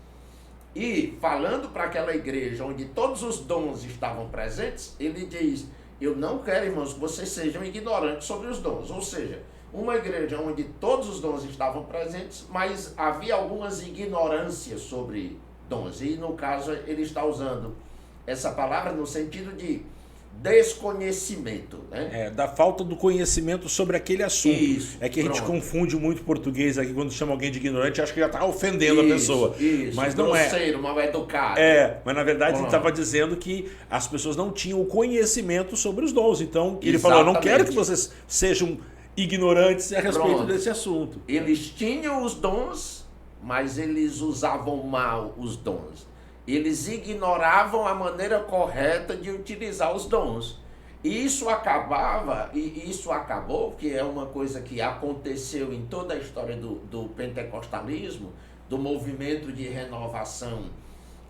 E falando para aquela igreja onde todos os dons estavam presentes, ele diz, eu não quero, irmãos, que vocês sejam ignorantes sobre os dons. Ou seja, uma igreja onde todos os dons estavam presentes, mas havia algumas ignorâncias sobre dons. E no caso ele está usando essa palavra no sentido de desconhecimento, né? Da falta do conhecimento sobre aquele assunto. Isso, é que a gente pronto. confunde muito português aqui quando chama alguém de ignorante, acha que já está ofendendo a pessoa. Isso, mas não grosseiro, mal educado. mas na verdade ele estava dizendo que as pessoas não tinham o conhecimento sobre os dons. Então ele falou, eu não quero que vocês sejam ignorantes a respeito desse assunto. Eles tinham os dons, mas eles usavam mal os dons. Eles ignoravam a maneira correta de utilizar os dons. E isso acabou, que é uma coisa que aconteceu em toda a história do pentecostalismo, do movimento de renovação,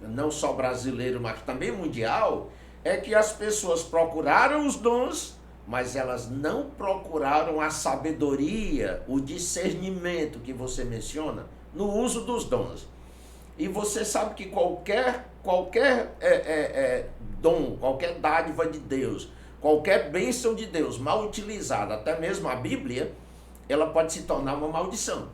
não só brasileiro, mas também mundial, é que as pessoas procuraram os dons, mas elas não procuraram a sabedoria, o discernimento que você menciona no uso dos dons. E você sabe que qualquer dom, qualquer dádiva de Deus, qualquer bênção de Deus mal utilizada, até mesmo a Bíblia, ela pode se tornar uma maldição.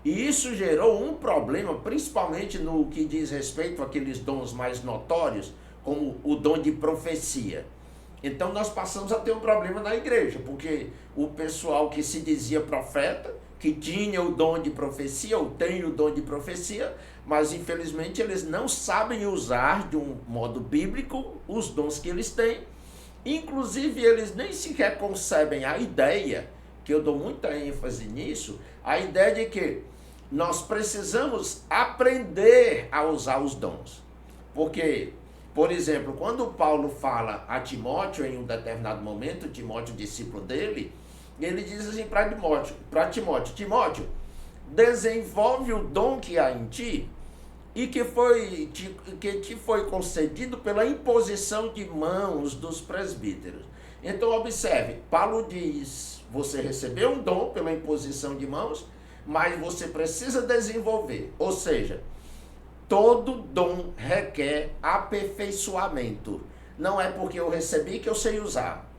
E isso gerou um problema, principalmente no que diz respeito àqueles dons mais notórios, como o dom de profecia. Então nós passamos a ter um problema na igreja, porque o pessoal que se dizia profeta, que tinha o dom de profecia, ou tem o dom de profecia, mas infelizmente eles não sabem usar de um modo bíblico os dons que eles têm. Inclusive eles nem sequer concebem a ideia, que eu dou muita ênfase nisso, a ideia de que nós precisamos aprender a usar os dons. Porque, por exemplo, quando Paulo fala a Timóteo em um determinado momento, Timóteo, discípulo dele, ele diz assim para Timóteo, Timóteo, desenvolve o dom que há em ti e que te foi concedido pela imposição de mãos dos presbíteros. Então observe, Paulo diz, você recebeu um dom pela imposição de mãos, mas você precisa desenvolver. Ou seja, todo dom requer aperfeiçoamento. Não é porque eu recebi que eu sei usar.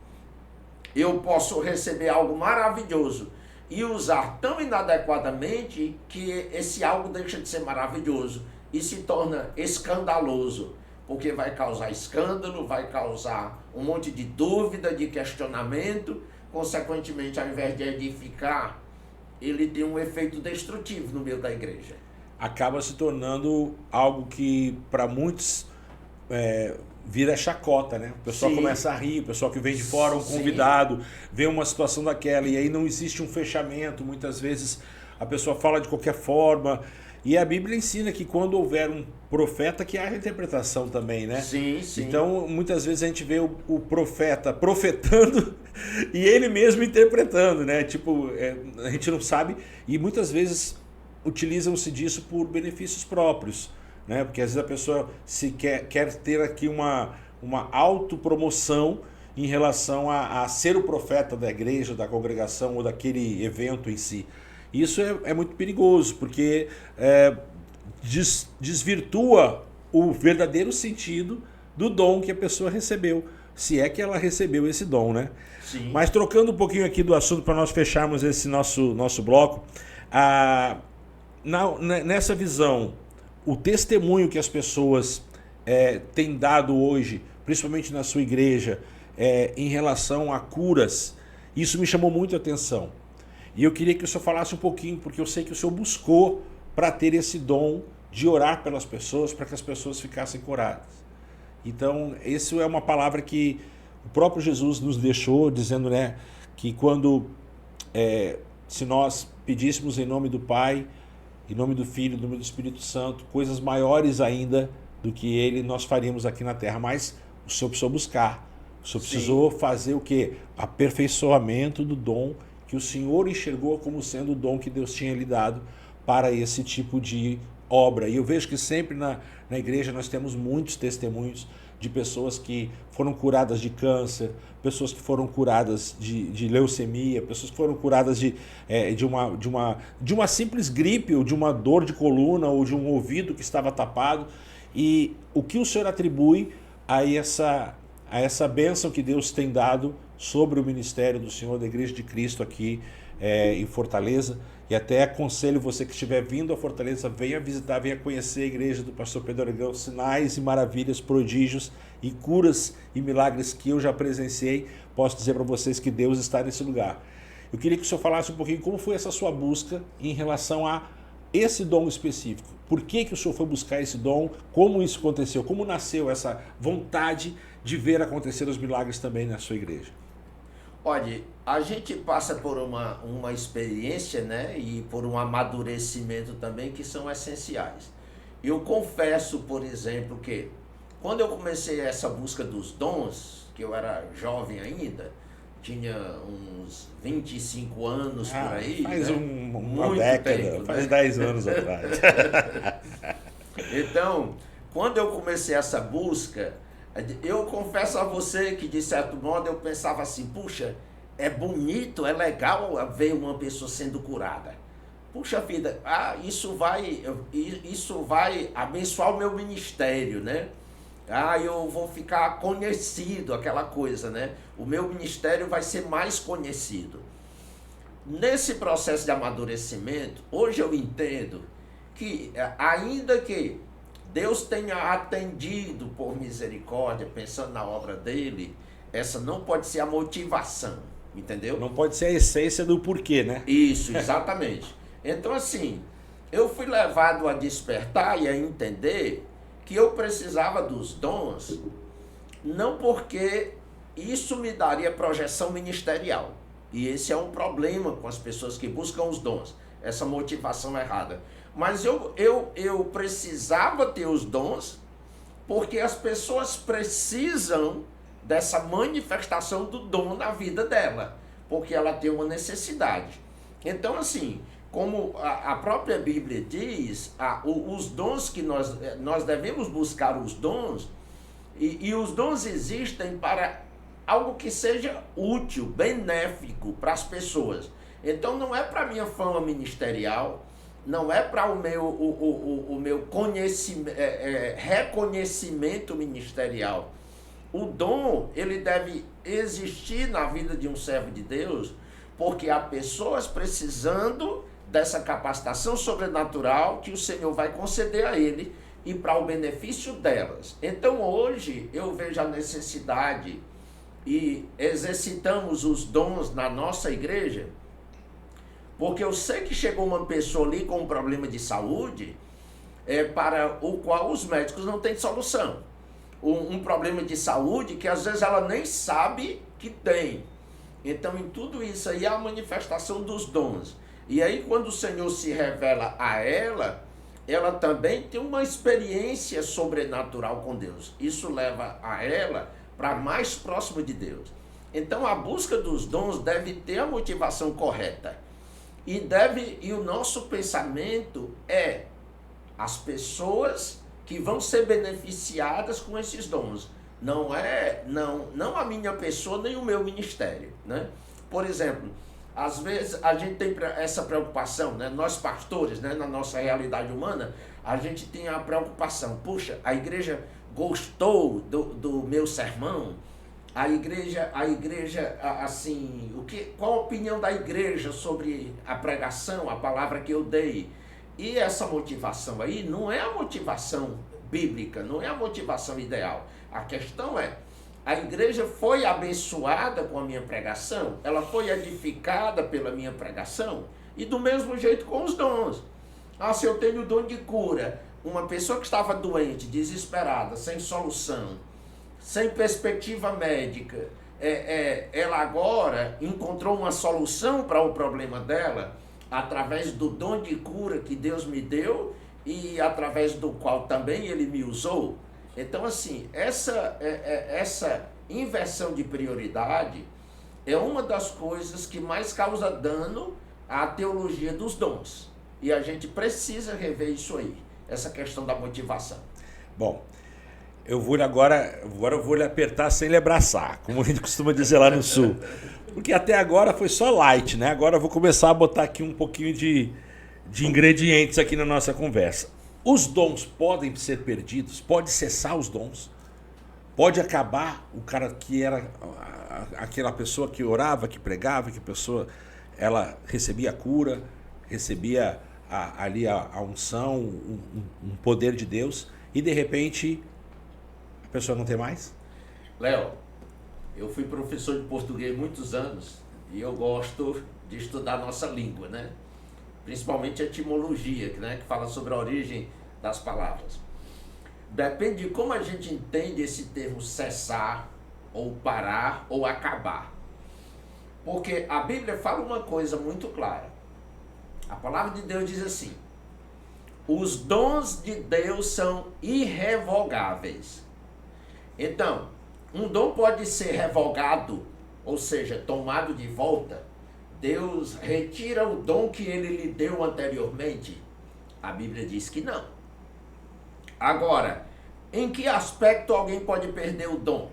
Eu posso receber algo maravilhoso e usar tão inadequadamente que esse algo deixa de ser maravilhoso e se torna escandaloso, porque vai causar escândalo, vai causar um monte de dúvida, de questionamento, consequentemente, ao invés de edificar, ele tem um efeito destrutivo no meio da igreja. Acaba se tornando algo que, para muitos, vira chacota, né? O pessoal começa a rir, o pessoal que vem de fora, um convidado, vê uma situação daquela e aí não existe um fechamento, muitas vezes a pessoa fala de qualquer forma. E a Bíblia ensina que quando houver um profeta, que haja interpretação também, né? Sim. Então, muitas vezes a gente vê o profeta profetando e ele mesmo interpretando, né? Tipo, a gente não sabe e muitas vezes utilizam-se disso por benefícios próprios, né? Porque às vezes a pessoa quer ter aqui uma autopromoção em relação a ser o profeta da igreja, da congregação ou daquele evento em si. Isso é muito perigoso, porque desvirtua o verdadeiro sentido do dom que a pessoa recebeu, se é que ela recebeu esse dom, né? Sim. Mas trocando um pouquinho aqui do assunto para nós fecharmos esse nosso bloco, nessa visão, o testemunho que as pessoas têm dado hoje, principalmente na sua igreja, em relação a curas, isso me chamou muito a atenção. E eu queria que o senhor falasse um pouquinho, porque eu sei que o senhor buscou para ter esse dom de orar pelas pessoas, para que as pessoas ficassem curadas. Então, isso é uma palavra que o próprio Jesus nos deixou, dizendo, né, que quando, se nós pedíssemos em nome do Pai, em nome do Filho, em nome do Espírito Santo, coisas maiores ainda do que Ele, nós faríamos aqui na terra. Mas o senhor precisou buscar, o senhor precisou fazer o quê? Aperfeiçoamento do dom que o Senhor enxergou como sendo o dom que Deus tinha lhe dado para esse tipo de obra. E eu vejo que sempre na igreja nós temos muitos testemunhos de pessoas que foram curadas de câncer, pessoas que foram curadas de leucemia, pessoas que foram curadas de uma simples gripe, ou de uma dor de coluna, ou de um ouvido que estava tapado. E o que o Senhor atribui a essa bênção que Deus tem dado sobre o ministério do Senhor, da Igreja de Cristo aqui em Fortaleza, E até aconselho você que estiver vindo a Fortaleza, venha visitar, venha conhecer a igreja do pastor Pedro Aragão, sinais e maravilhas, prodígios e curas e milagres que eu já presenciei. Posso dizer para vocês que Deus está nesse lugar. Eu queria que o senhor falasse um pouquinho como foi essa sua busca em relação a esse dom específico. Por que o senhor foi buscar esse dom? Como isso aconteceu? Como nasceu essa vontade de ver acontecer os milagres também na sua igreja? Olha, a gente passa por uma experiência, né, e por um amadurecimento também que são essenciais. Eu confesso, por exemplo, que quando eu comecei essa busca dos dons, que eu era jovem ainda, tinha uns 25 anos por aí. Faz né? uma década, tempo, faz né? 10 anos atrás. Então, quando eu comecei essa busca, eu confesso a você que, de certo modo, eu pensava assim, puxa, é bonito, é legal ver uma pessoa sendo curada. Puxa vida, isso vai abençoar o meu ministério, né? Eu vou ficar conhecido, aquela coisa, né? O meu ministério vai ser mais conhecido. Nesse processo de amadurecimento, hoje eu entendo que, ainda que Deus tenha atendido por misericórdia, pensando na obra dele, essa não pode ser a motivação, entendeu? Não pode ser a essência do porquê, né? Isso, exatamente. Então, assim, eu fui levado a despertar e a entender que eu precisava dos dons, não porque isso me daria projeção ministerial. E esse é um problema com as pessoas que buscam os dons, essa motivação errada. Mas eu precisava ter os dons porque as pessoas precisam dessa manifestação do dom na vida dela, porque ela tem uma necessidade. Então, assim, como a própria Bíblia diz, os dons que nós devemos buscar os dons, e os dons existem para algo que seja útil, benéfico para as pessoas. Então não é para minha fama ministerial, não é para o meu conhecimento, reconhecimento ministerial. O dom, ele deve existir na vida de um servo de Deus, porque há pessoas precisando dessa capacitação sobrenatural que o Senhor vai conceder a ele e para o benefício delas. Então hoje eu vejo a necessidade e exercitamos os dons na nossa igreja, porque eu sei que chegou uma pessoa ali com um problema de saúde para o qual os médicos não têm solução. Um problema de saúde que às vezes ela nem sabe que tem. Então, em tudo isso aí, há a manifestação dos dons. E aí, quando o Senhor se revela a ela, ela também tem uma experiência sobrenatural com Deus. Isso leva a ela para mais próximo de Deus. Então, a busca dos dons deve ter a motivação correta. E o nosso pensamento é as pessoas que vão ser beneficiadas com esses dons. Não a minha pessoa nem o meu ministério, né? Por exemplo, às vezes a gente tem essa preocupação, né? Nós pastores, né? Na nossa realidade humana, a gente tem a preocupação, puxa, a igreja gostou do meu sermão, a igreja, assim, qual a opinião da igreja sobre a pregação, a palavra que eu dei? E essa motivação aí não é a motivação bíblica, não é a motivação ideal. A questão é, a igreja foi abençoada com a minha pregação, ela foi edificada pela minha pregação, e do mesmo jeito com os dons. Se eu tenho o dom de cura, uma pessoa que estava doente, desesperada, sem solução, sem perspectiva médica, ela agora encontrou uma solução para o problema dela, através do dom de cura que Deus me deu e através do qual também Ele me usou. Então, assim, essa inversão de prioridade é uma das coisas que mais causa dano à teologia dos dons. E a gente precisa rever isso aí, essa questão da motivação. Bom, agora eu vou lhe apertar sem lhe abraçar, como a gente costuma dizer lá no Sul. Porque até agora foi só light, né? Agora eu vou começar a botar aqui um pouquinho de ingredientes aqui na nossa conversa. Os dons podem ser perdidos? Pode cessar os dons? Pode acabar o cara que era aquela pessoa que orava, que pregava, que a pessoa ela recebia a cura, recebia ali a unção, um poder de Deus, e de repente a pessoa não tem mais? Léo, eu fui professor de português muitos anos e eu gosto de estudar nossa língua, né? Principalmente a etimologia, né? Que fala sobre a origem das palavras. Depende de como a gente entende esse termo cessar, ou parar, ou acabar. Porque a Bíblia fala uma coisa muito clara. A palavra de Deus diz assim: os dons de Deus são irrevogáveis. Então, um dom pode ser revogado, ou seja, tomado de volta. Deus retira o dom que ele lhe deu anteriormente? A Bíblia diz que não. Agora, em que aspecto alguém pode perder o dom?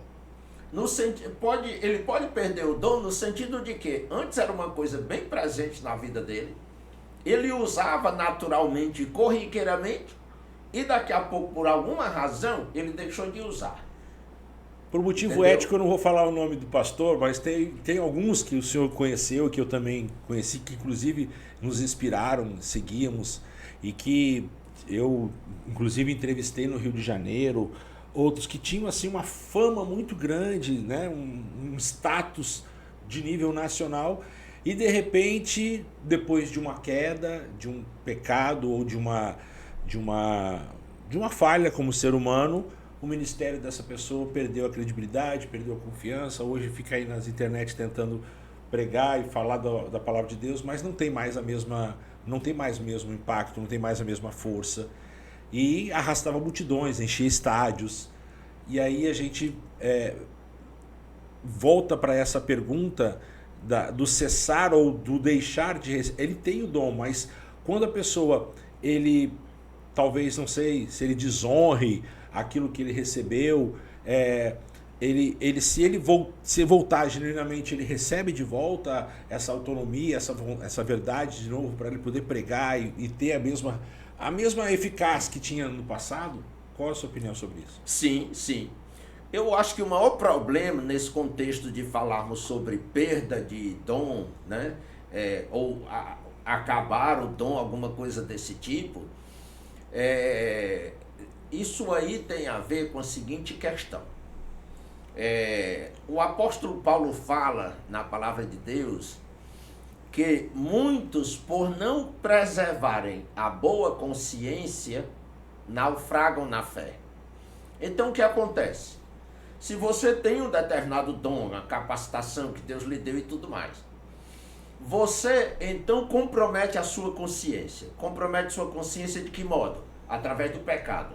Ele pode perder o dom no sentido de que antes era uma coisa bem presente na vida dele, ele usava naturalmente e corriqueiramente, e daqui a pouco, por alguma razão, ele deixou de usar. Por motivo Entendeu? ético, eu não vou falar o nome do pastor, mas tem alguns que o senhor conheceu, que eu também conheci, que inclusive nos inspiraram, seguíamos, e que eu, inclusive, entrevistei no Rio de Janeiro, outros que tinham assim uma fama muito grande, né? um status de nível nacional, e de repente, depois de uma queda, de um pecado ou de uma falha como ser humano, o ministério dessa pessoa perdeu a credibilidade, perdeu a confiança. Hoje fica aí nas internet tentando pregar e falar da palavra de Deus, mas não tem mais o mesmo impacto, não tem mais a mesma força. E arrastava multidões, enchia estádios. E aí a gente volta para essa pergunta do cessar ou do deixar de receber. Ele tem o dom, mas quando a pessoa, talvez, não sei, se ele desonre aquilo que ele recebeu, se voltar genuinamente, ele recebe de volta essa autonomia, essa verdade de novo, para ele poder pregar e ter a mesma eficácia que tinha no passado? Qual a sua opinião sobre isso? Sim, sim. Eu acho que o maior problema nesse contexto de falarmos sobre perda de dom, né? Ou acabar o dom, alguma coisa desse tipo, isso aí tem a ver com a seguinte questão. O apóstolo Paulo fala na palavra de Deus que muitos, por não preservarem a boa consciência, naufragam na fé. Então o que acontece? Se você tem um determinado dom, uma capacitação que Deus lhe deu e tudo mais, você então compromete a sua consciência. Compromete sua consciência de que modo? Através do pecado.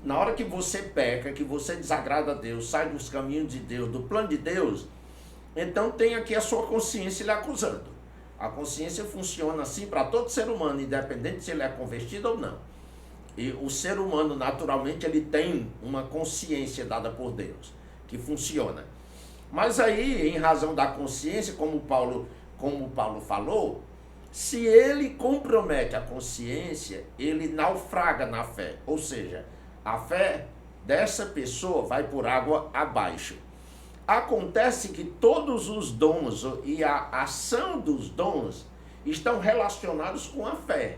Na hora que você peca, que você desagrada a Deus, sai dos caminhos de Deus, do plano de Deus, então tem aqui a sua consciência lhe acusando. A consciência funciona assim para todo ser humano, independente se ele é convertido ou não. E o ser humano, naturalmente, ele tem uma consciência dada por Deus, que funciona. Mas aí, em razão da consciência, como Paulo falou, se ele compromete a consciência, ele naufraga na fé. Ou seja, a fé dessa pessoa vai por água abaixo. Acontece que todos os dons e a ação dos dons estão relacionados com a fé.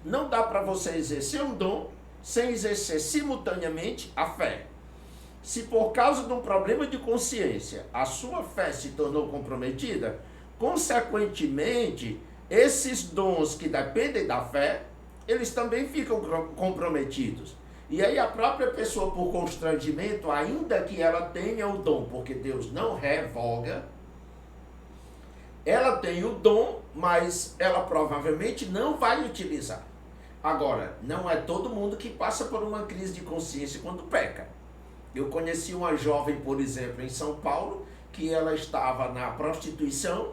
Não dá para você exercer um dom sem exercer simultaneamente a fé. Se por causa de um problema de consciência a sua fé se tornou comprometida, consequentemente, esses dons que dependem da fé, eles também ficam comprometidos. E aí a própria pessoa, por constrangimento, ainda que ela tenha o dom, porque Deus não revoga, ela tem o dom, mas ela provavelmente não vai utilizar. Agora, não é todo mundo que passa por uma crise de consciência quando peca. Eu conheci uma jovem, por exemplo, em São Paulo, que ela estava na prostituição,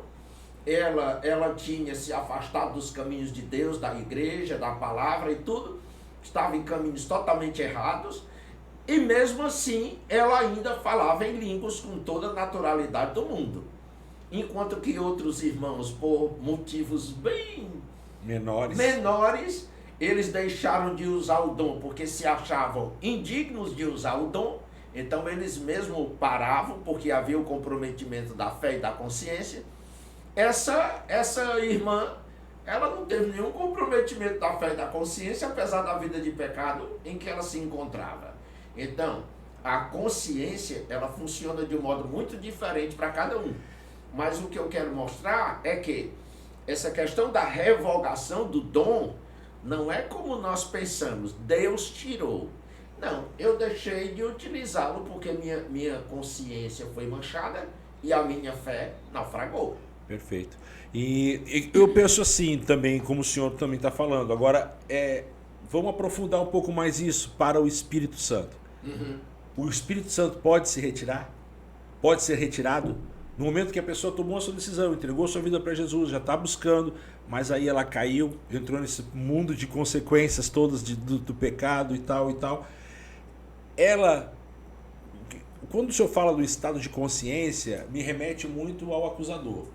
ela tinha se afastado dos caminhos de Deus, da igreja, da palavra e tudo, estava em caminhos totalmente errados, e mesmo assim ela ainda falava em línguas com toda a naturalidade do mundo. Enquanto que outros irmãos, por motivos bem menores, eles deixaram de usar o dom porque se achavam indignos de usar o dom, então eles mesmo paravam porque havia o comprometimento da fé e da consciência. Essa irmã, ela não teve nenhum comprometimento da fé e da consciência, apesar da vida de pecado em que ela se encontrava. Então, a consciência, ela funciona de um modo muito diferente para cada um. Mas o que eu quero mostrar é que essa questão da revogação do dom não é como nós pensamos, Deus tirou. Não, eu deixei de utilizá-lo porque minha consciência foi manchada e a minha fé naufragou. Perfeito. E eu penso assim também, como o senhor também está falando. Agora, vamos aprofundar um pouco mais isso para o Espírito Santo. Uhum. O Espírito Santo pode se retirar? Pode ser retirado? No momento que a pessoa tomou a sua decisão, entregou sua vida para Jesus, já está buscando, mas aí ela caiu, entrou nesse mundo de consequências todas do pecado e tal e tal. Quando o senhor fala do estado de consciência, me remete muito ao acusador,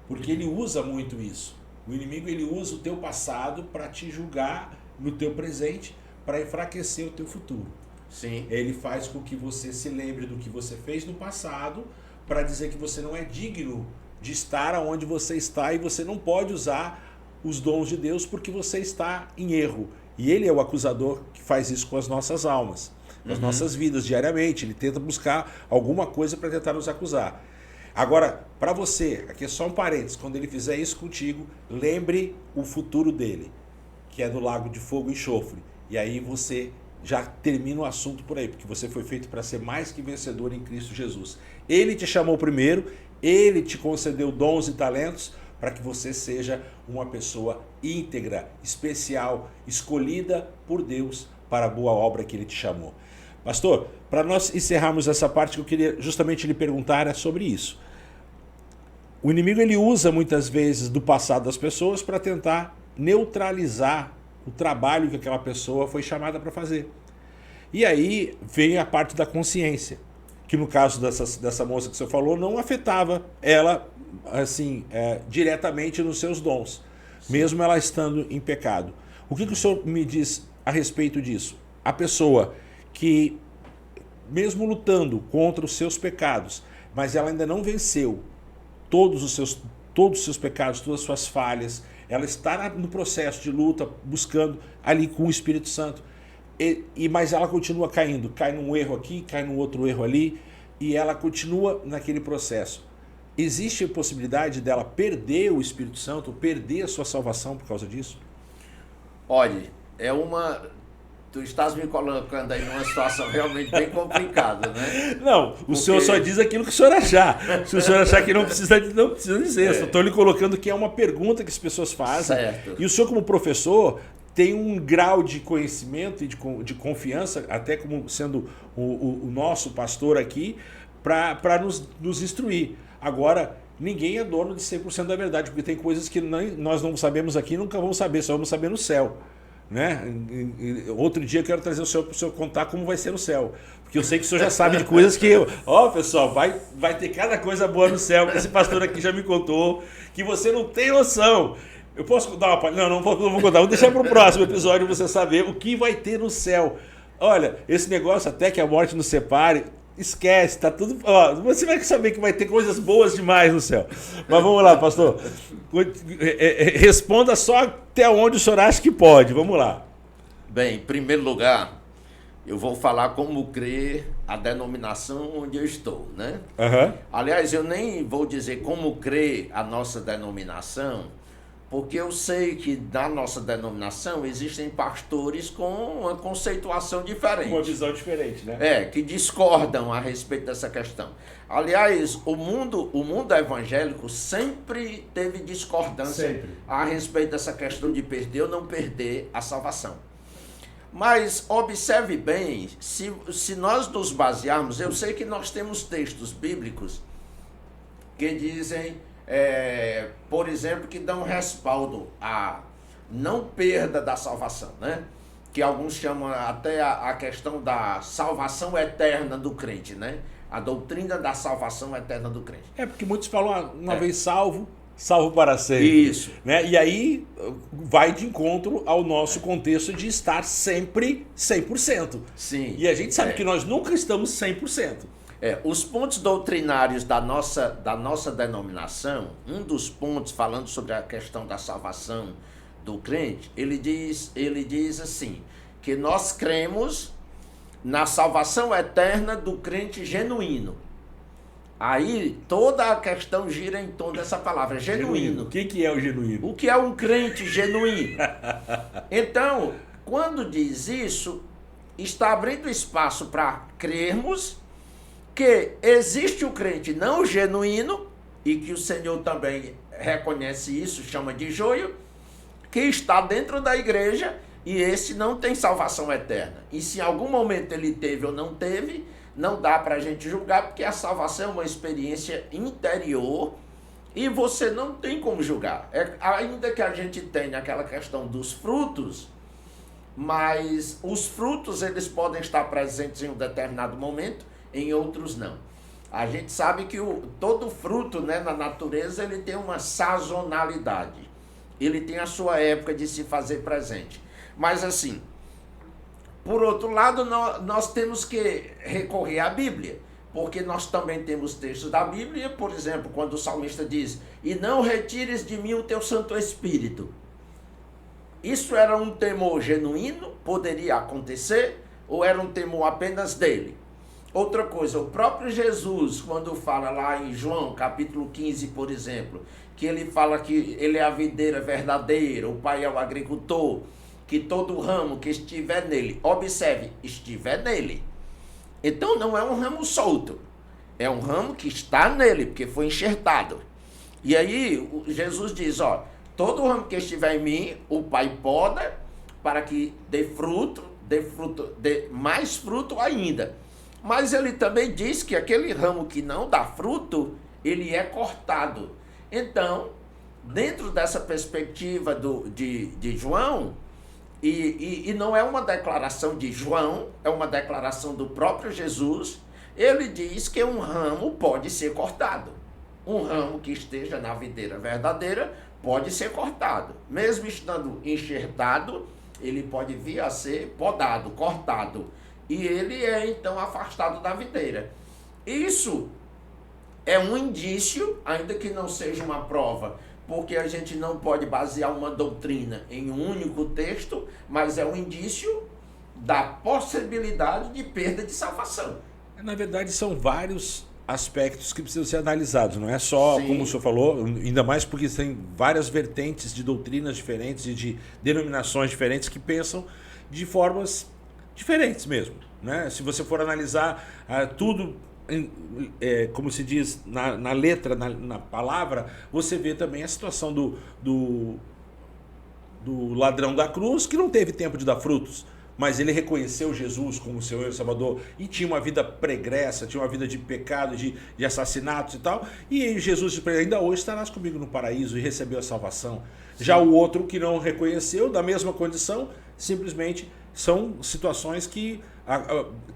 porque ele usa muito isso. O inimigo, ele usa o teu passado para te julgar no teu presente, para enfraquecer o teu futuro. Sim. Ele faz com que você se lembre do que você fez no passado, para dizer que você não é digno de estar onde você está e você não pode usar os dons de Deus porque você está em erro. E ele é o acusador que faz isso com as nossas almas, com as nossas vidas diariamente. Ele tenta buscar alguma coisa para tentar nos acusar. Agora, para você, aqui é só um parênteses, quando ele fizer isso contigo, lembre o futuro dele, que é do lago de fogo e enxofre. E aí você já termina o assunto por aí, porque você foi feito para ser mais que vencedor em Cristo Jesus. Ele te chamou primeiro, ele te concedeu dons e talentos para que você seja uma pessoa íntegra, especial, escolhida por Deus para a boa obra que ele te chamou. Pastor, para nós encerrarmos essa parte, que eu queria justamente lhe perguntar é sobre isso. O inimigo, ele usa muitas vezes do passado das pessoas para tentar neutralizar o trabalho que aquela pessoa foi chamada para fazer. E aí vem a parte da consciência, que no caso dessa moça que você falou, não afetava ela assim diretamente nos seus dons, mesmo ela estando em pecado. O que o senhor me diz a respeito disso? A pessoa que, mesmo lutando contra os seus pecados, mas ela ainda não venceu todos os seus pecados, todas as suas falhas, ela está no processo de luta, buscando ali com o Espírito Santo, mas ela continua caindo, cai num erro aqui, cai num outro erro ali, e ela continua naquele processo. Existe a possibilidade dela perder o Espírito Santo, perder a sua salvação por causa disso? Olha, tu estás me colocando aí numa situação realmente bem complicada, né? Não, o senhor só diz aquilo que o senhor achar. Se o senhor achar que não precisa dizer. Só estou lhe colocando que é uma pergunta que as pessoas fazem. Certo. E o senhor, como professor, tem um grau de conhecimento e de confiança, até como sendo o nosso pastor aqui, para nos instruir. Agora, ninguém é dono de 100% da verdade, porque tem coisas que nós não sabemos aqui e nunca vamos saber, só vamos saber no céu. Né? Outro dia eu quero trazer o senhor para o senhor contar como vai ser no céu, porque eu sei que o senhor já sabe de coisas que pessoal, vai ter cada coisa boa no céu, que esse pastor aqui já me contou, que você não tem noção. Eu posso dar uma palhinha? Não vou contar, vou deixar para o próximo episódio você saber o que vai ter no céu. Olha, esse negócio até que a morte nos separe, esquece, tá tudo. Você vai saber que vai ter coisas boas demais no céu. Mas vamos lá, pastor. Responda só até onde o senhor acha que pode. Vamos lá. Bem, em primeiro lugar, eu vou falar como crê a denominação onde eu estou, né? Uhum. Aliás, eu nem vou dizer como crê a nossa denominação, porque eu sei que na nossa denominação existem pastores com uma conceituação diferente. Uma visão diferente, né? Que discordam a respeito dessa questão. Aliás, o mundo evangélico sempre teve discordância a respeito dessa questão de perder ou não perder a salvação. Mas observe bem, se nós nos basearmos, eu sei que nós temos textos bíblicos que dizem... por exemplo, que dão respaldo à não perda da salvação, né? Que alguns chamam até a questão da salvação eterna do crente, né? A doutrina da salvação eterna do crente. Porque muitos falam, uma vez salvo para sempre. Isso. Né? E aí vai de encontro ao nosso contexto de estar sempre 100%. Sim. E a gente sabe que nós nunca estamos 100%. Os pontos doutrinários da nossa denominação, um dos pontos falando sobre a questão da salvação do crente, ele diz assim, que nós cremos na salvação eterna do crente genuíno. Aí toda a questão gira em torno dessa palavra, genuíno. O que é o genuíno? O que é um crente genuíno? Então, quando diz isso, está abrindo espaço para crermos que existe o crente não genuíno, e que o Senhor também reconhece isso, chama de joio, que está dentro da igreja e esse não tem salvação eterna. E se em algum momento ele teve ou não teve, não dá para a gente julgar, porque a salvação é uma experiência interior e você não tem como julgar. Ainda que a gente tenha aquela questão dos frutos, mas os frutos eles podem estar presentes em um determinado momento, em outros não. A gente sabe que todo fruto, né, na natureza ele tem uma sazonalidade. Ele tem a sua época de se fazer presente. Mas assim, por outro lado, nós temos que recorrer à Bíblia, porque nós também temos textos da Bíblia, por exemplo, quando o salmista diz, e não retires de mim o teu Santo Espírito. Isso era um temor genuíno? Poderia acontecer? Ou era um temor apenas dele? Outra coisa, o próprio Jesus, quando fala lá em João, capítulo 15, por exemplo, que ele fala que ele é a videira verdadeira, o Pai é o agricultor, que todo ramo que estiver nele, observe, estiver nele. Então não é um ramo solto, é um ramo que está nele, porque foi enxertado. E aí Jesus diz, todo ramo que estiver em mim, o Pai poda para que dê mais fruto ainda. Mas ele também diz que aquele ramo que não dá fruto, ele é cortado. Então, dentro dessa perspectiva de João, e não é uma declaração de João, é uma declaração do próprio Jesus, ele diz que um ramo pode ser cortado. Um ramo que esteja na videira verdadeira pode ser cortado. Mesmo estando enxertado, ele pode vir a ser podado, cortado. E ele é então afastado da videira. Isso é um indício, ainda que não seja uma prova, porque a gente não pode basear uma doutrina em um único texto, mas é um indício da possibilidade de perda de salvação. Na verdade, são vários aspectos que precisam ser analisados, não é só, Sim. como o senhor falou, ainda mais porque tem várias vertentes de doutrinas diferentes e de denominações diferentes que pensam de formas diferentes mesmo, né? Se você for analisar tudo, como se diz na letra, na palavra, você vê também a situação do ladrão da cruz, que não teve tempo de dar frutos, mas ele reconheceu Jesus como Senhor e Salvador e tinha uma vida pregressa, tinha uma vida de pecado, de assassinatos e tal, e Jesus disse para ele, ainda hoje estarás comigo no paraíso, e recebeu a salvação. Sim. Já o outro que não reconheceu, da mesma condição, simplesmente são situações que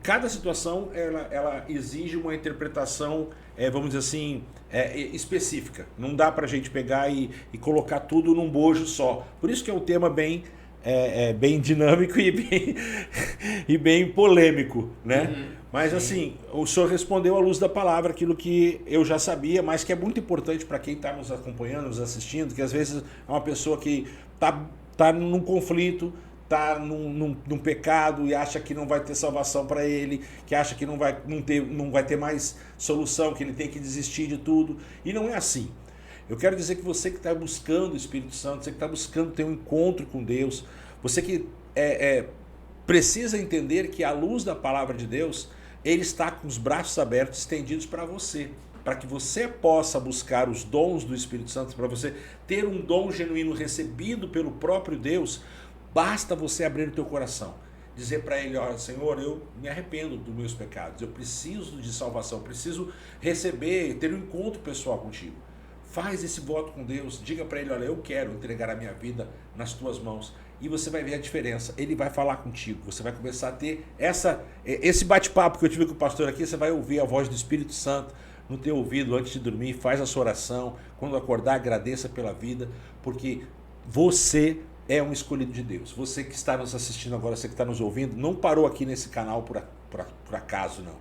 cada situação ela exige uma interpretação, vamos dizer assim, específica. Não dá para a gente pegar e colocar tudo num bojo só. Por isso que é um tema bem dinâmico e bem polêmico, né? Uhum. Mas assim, o senhor respondeu à luz da palavra aquilo que eu já sabia, mas que é muito importante para quem está nos acompanhando, nos assistindo, que às vezes é uma pessoa que tá num conflito, está num pecado e acha que não vai ter salvação para ele, que acha que não vai ter mais solução, que ele tem que desistir de tudo. E não é assim. Eu quero dizer que você que está buscando o Espírito Santo, você que está buscando ter um encontro com Deus, você que precisa entender que à luz da palavra de Deus, Ele está com os braços abertos, estendidos para você, para que você possa buscar os dons do Espírito Santo, para você ter um dom genuíno recebido pelo próprio Deus. Basta você abrir o teu coração, dizer para Ele, olha, Senhor, eu me arrependo dos meus pecados, eu preciso de salvação, preciso receber, ter um encontro pessoal contigo. Faz esse voto com Deus, diga para Ele, olha, eu quero entregar a minha vida nas tuas mãos, e você vai ver a diferença. Ele vai falar contigo, você vai começar a ter esse bate-papo que eu tive com o pastor aqui, você vai ouvir a voz do Espírito Santo no teu ouvido antes de dormir, faz a sua oração, quando acordar agradeça pela vida, porque você é um escolhido de Deus. Você que está nos assistindo agora, você que está nos ouvindo, não parou aqui nesse canal por acaso, não.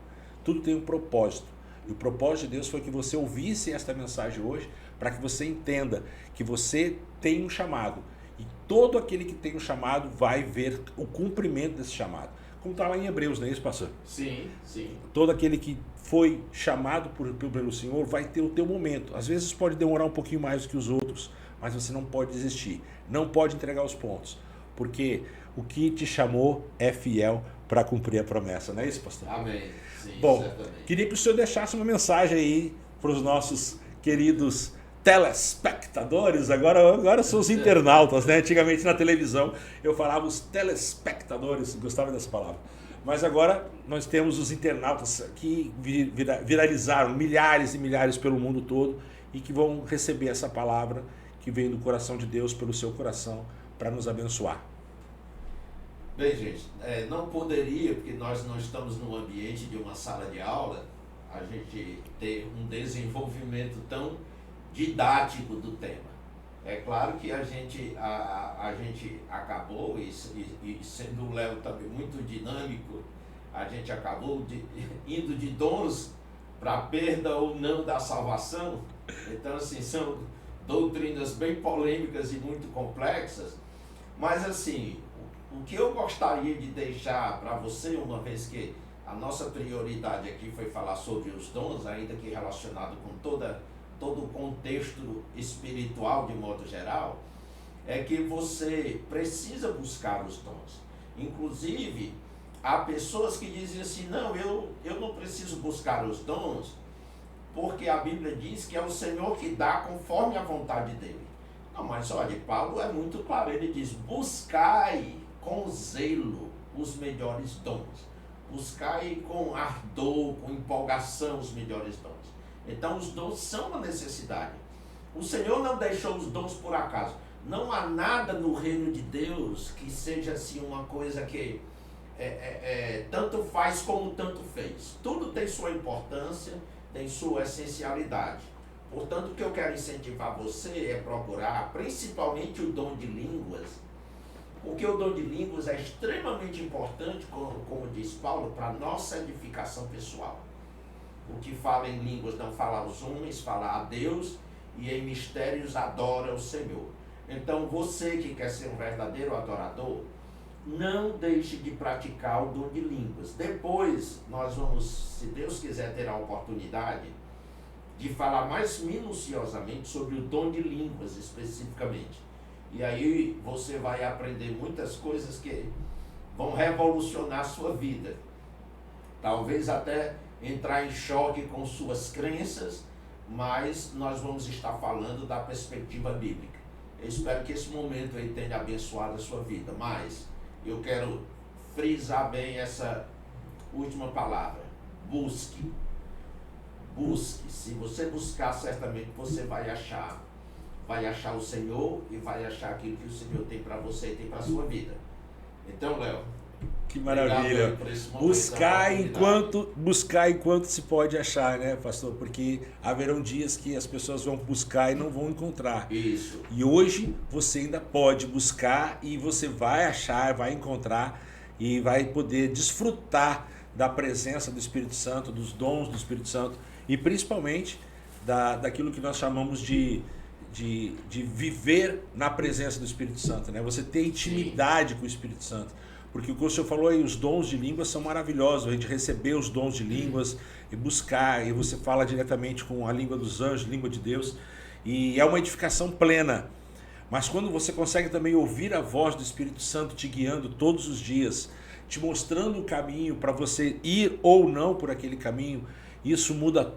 tudo tem um propósito. E o propósito de Deus foi que você ouvisse esta mensagem hoje, para que você entenda que você tem um chamado. E todo aquele que tem um chamado vai ver o cumprimento desse chamado. Como está lá em Hebreus, não é isso, pastor? Sim, sim. Todo aquele que foi chamado pelo Senhor vai ter o teu momento. Às vezes pode demorar um pouquinho mais do que os outros, mas você não pode desistir. Não pode entregar os pontos. Porque o que te chamou é fiel para cumprir a promessa. Não é isso, pastor? Amém. Sim, Bom, certamente. queria que o senhor deixasse uma mensagem aí para os nossos queridos telespectadores. Agora são os internautas, né? Antigamente na televisão eu falava os telespectadores, gostava dessa palavra. Mas agora nós temos os internautas que viralizaram milhares e milhares pelo mundo todo e que vão receber essa palavra que vem do coração de Deus pelo seu coração para nos abençoar. Bem, gente, não poderia, porque nós não estamos no ambiente de uma sala de aula, a gente ter um desenvolvimento tão didático do tema. É claro que a gente acabou, e sendo o Léo também muito dinâmico, a gente acabou indo de dons para perda ou não da salvação. Então, assim, são doutrinas bem polêmicas e muito complexas, mas assim, o que eu gostaria de deixar para você, uma vez que a nossa prioridade aqui foi falar sobre os dons, ainda que relacionado com todo o contexto espiritual de modo geral, é que você precisa buscar os dons. Inclusive, há pessoas que dizem assim, não, eu não preciso buscar os dons, porque a Bíblia diz que é o Senhor que dá conforme a vontade dele. Não, mas olha, Paulo é muito claro, ele diz, buscai com zelo os melhores dons. Buscai com ardor, com empolgação os melhores dons. Então os dons são uma necessidade. O Senhor não deixou os dons por acaso. Não há nada no reino de Deus que seja assim uma coisa que tanto faz como tanto fez. Tudo tem sua importância, tem sua essencialidade. Portanto, o que eu quero incentivar você é procurar principalmente o dom de línguas, porque o dom de línguas é extremamente importante, como diz Paulo, para a nossa edificação pessoal. O que fala em línguas não fala aos homens, fala a Deus, e em mistérios adora o Senhor. Então, você que quer ser um verdadeiro adorador, não deixe de praticar o dom de línguas. Depois, nós vamos, se Deus quiser, ter a oportunidade de falar mais minuciosamente sobre o dom de línguas especificamente. E aí você vai aprender muitas coisas que vão revolucionar a sua vida. Talvez até entrar em choque com suas crenças, mas nós vamos estar falando da perspectiva bíblica. Eu espero que esse momento aí tenha abençoado a sua vida, mas eu quero frisar bem essa última palavra. Busque. Busque. Se você buscar, certamente você vai achar. Vai achar o Senhor e vai achar aquilo que o Senhor tem para você e tem para a sua vida. Então, Léo, que maravilha. Buscar enquanto se pode achar, né, pastor? Porque haverão dias que as pessoas vão buscar e não vão encontrar. Isso. E hoje você ainda pode buscar e você vai achar, vai encontrar e vai poder desfrutar da presença do Espírito Santo, dos dons do Espírito Santo e principalmente daquilo que nós chamamos de viver na presença do Espírito Santo, né? Você ter intimidade com o Espírito Santo. Porque o que o senhor falou aí, os dons de línguas são maravilhosos, a gente receber os dons de línguas e buscar, e você fala diretamente com a língua dos anjos, língua de Deus, e é uma edificação plena. Mas quando você consegue também ouvir a voz do Espírito Santo te guiando todos os dias, te mostrando o caminho para você ir ou não por aquele caminho, isso muda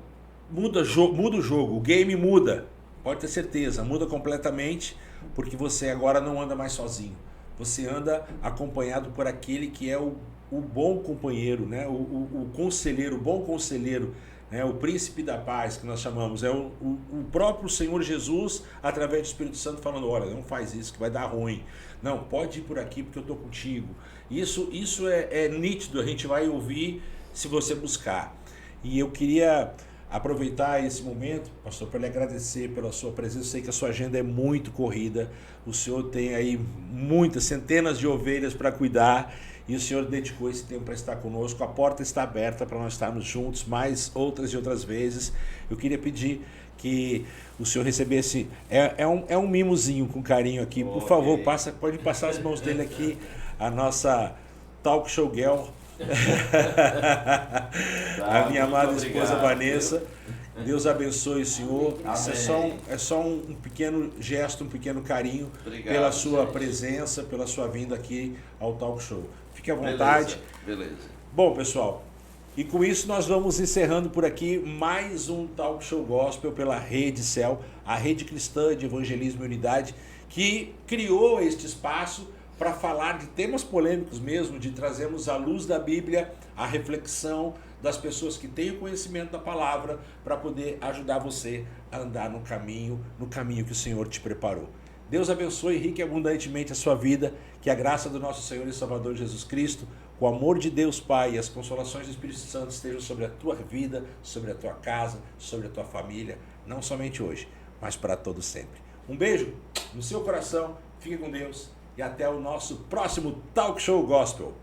o jogo, o game muda, pode ter certeza, muda completamente, porque você agora não anda mais sozinho. Você anda acompanhado por aquele que é o bom companheiro, né? o conselheiro, o bom conselheiro, né? O príncipe da paz, que nós chamamos. É o próprio Senhor Jesus, através do Espírito Santo, falando, olha, não faz isso que vai dar ruim. Não, pode ir por aqui porque eu estou contigo. Isso é nítido, a gente vai ouvir se você buscar. E eu queria aproveitar esse momento, pastor, para lhe agradecer pela sua presença. Eu sei que a sua agenda é muito corrida, o senhor tem aí muitas, centenas de ovelhas para cuidar e o senhor dedicou esse tempo para estar conosco. A porta está aberta para nós estarmos juntos mais outras e outras vezes. Eu queria pedir que o senhor recebesse, é um mimozinho com carinho aqui, por favor, pode passar as mãos dele aqui, a nossa Talk Show Girl, a minha amada esposa Vanessa. Deus abençoe o senhor. Isso é só um pequeno gesto, um pequeno carinho. Obrigado, pela sua gente. presença, pela sua vinda aqui ao Talk Show. Fique à vontade. Beleza. Bom, pessoal, e com isso nós vamos encerrando por aqui mais um Talk Show Gospel pela Rede Céu, a rede cristã de evangelismo e unidade, que criou este espaço para falar de temas polêmicos mesmo, de trazermos à luz da Bíblia a reflexão das pessoas que têm o conhecimento da palavra para poder ajudar você a andar no caminho que o Senhor te preparou. Deus abençoe rica e abundantemente a sua vida, que a graça do nosso Senhor e Salvador Jesus Cristo, o amor de Deus Pai e as consolações do Espírito Santo estejam sobre a tua vida, sobre a tua casa, sobre a tua família, não somente hoje, mas para todo sempre. Um beijo no seu coração, fique com Deus e até o nosso próximo Talk Show Gospel.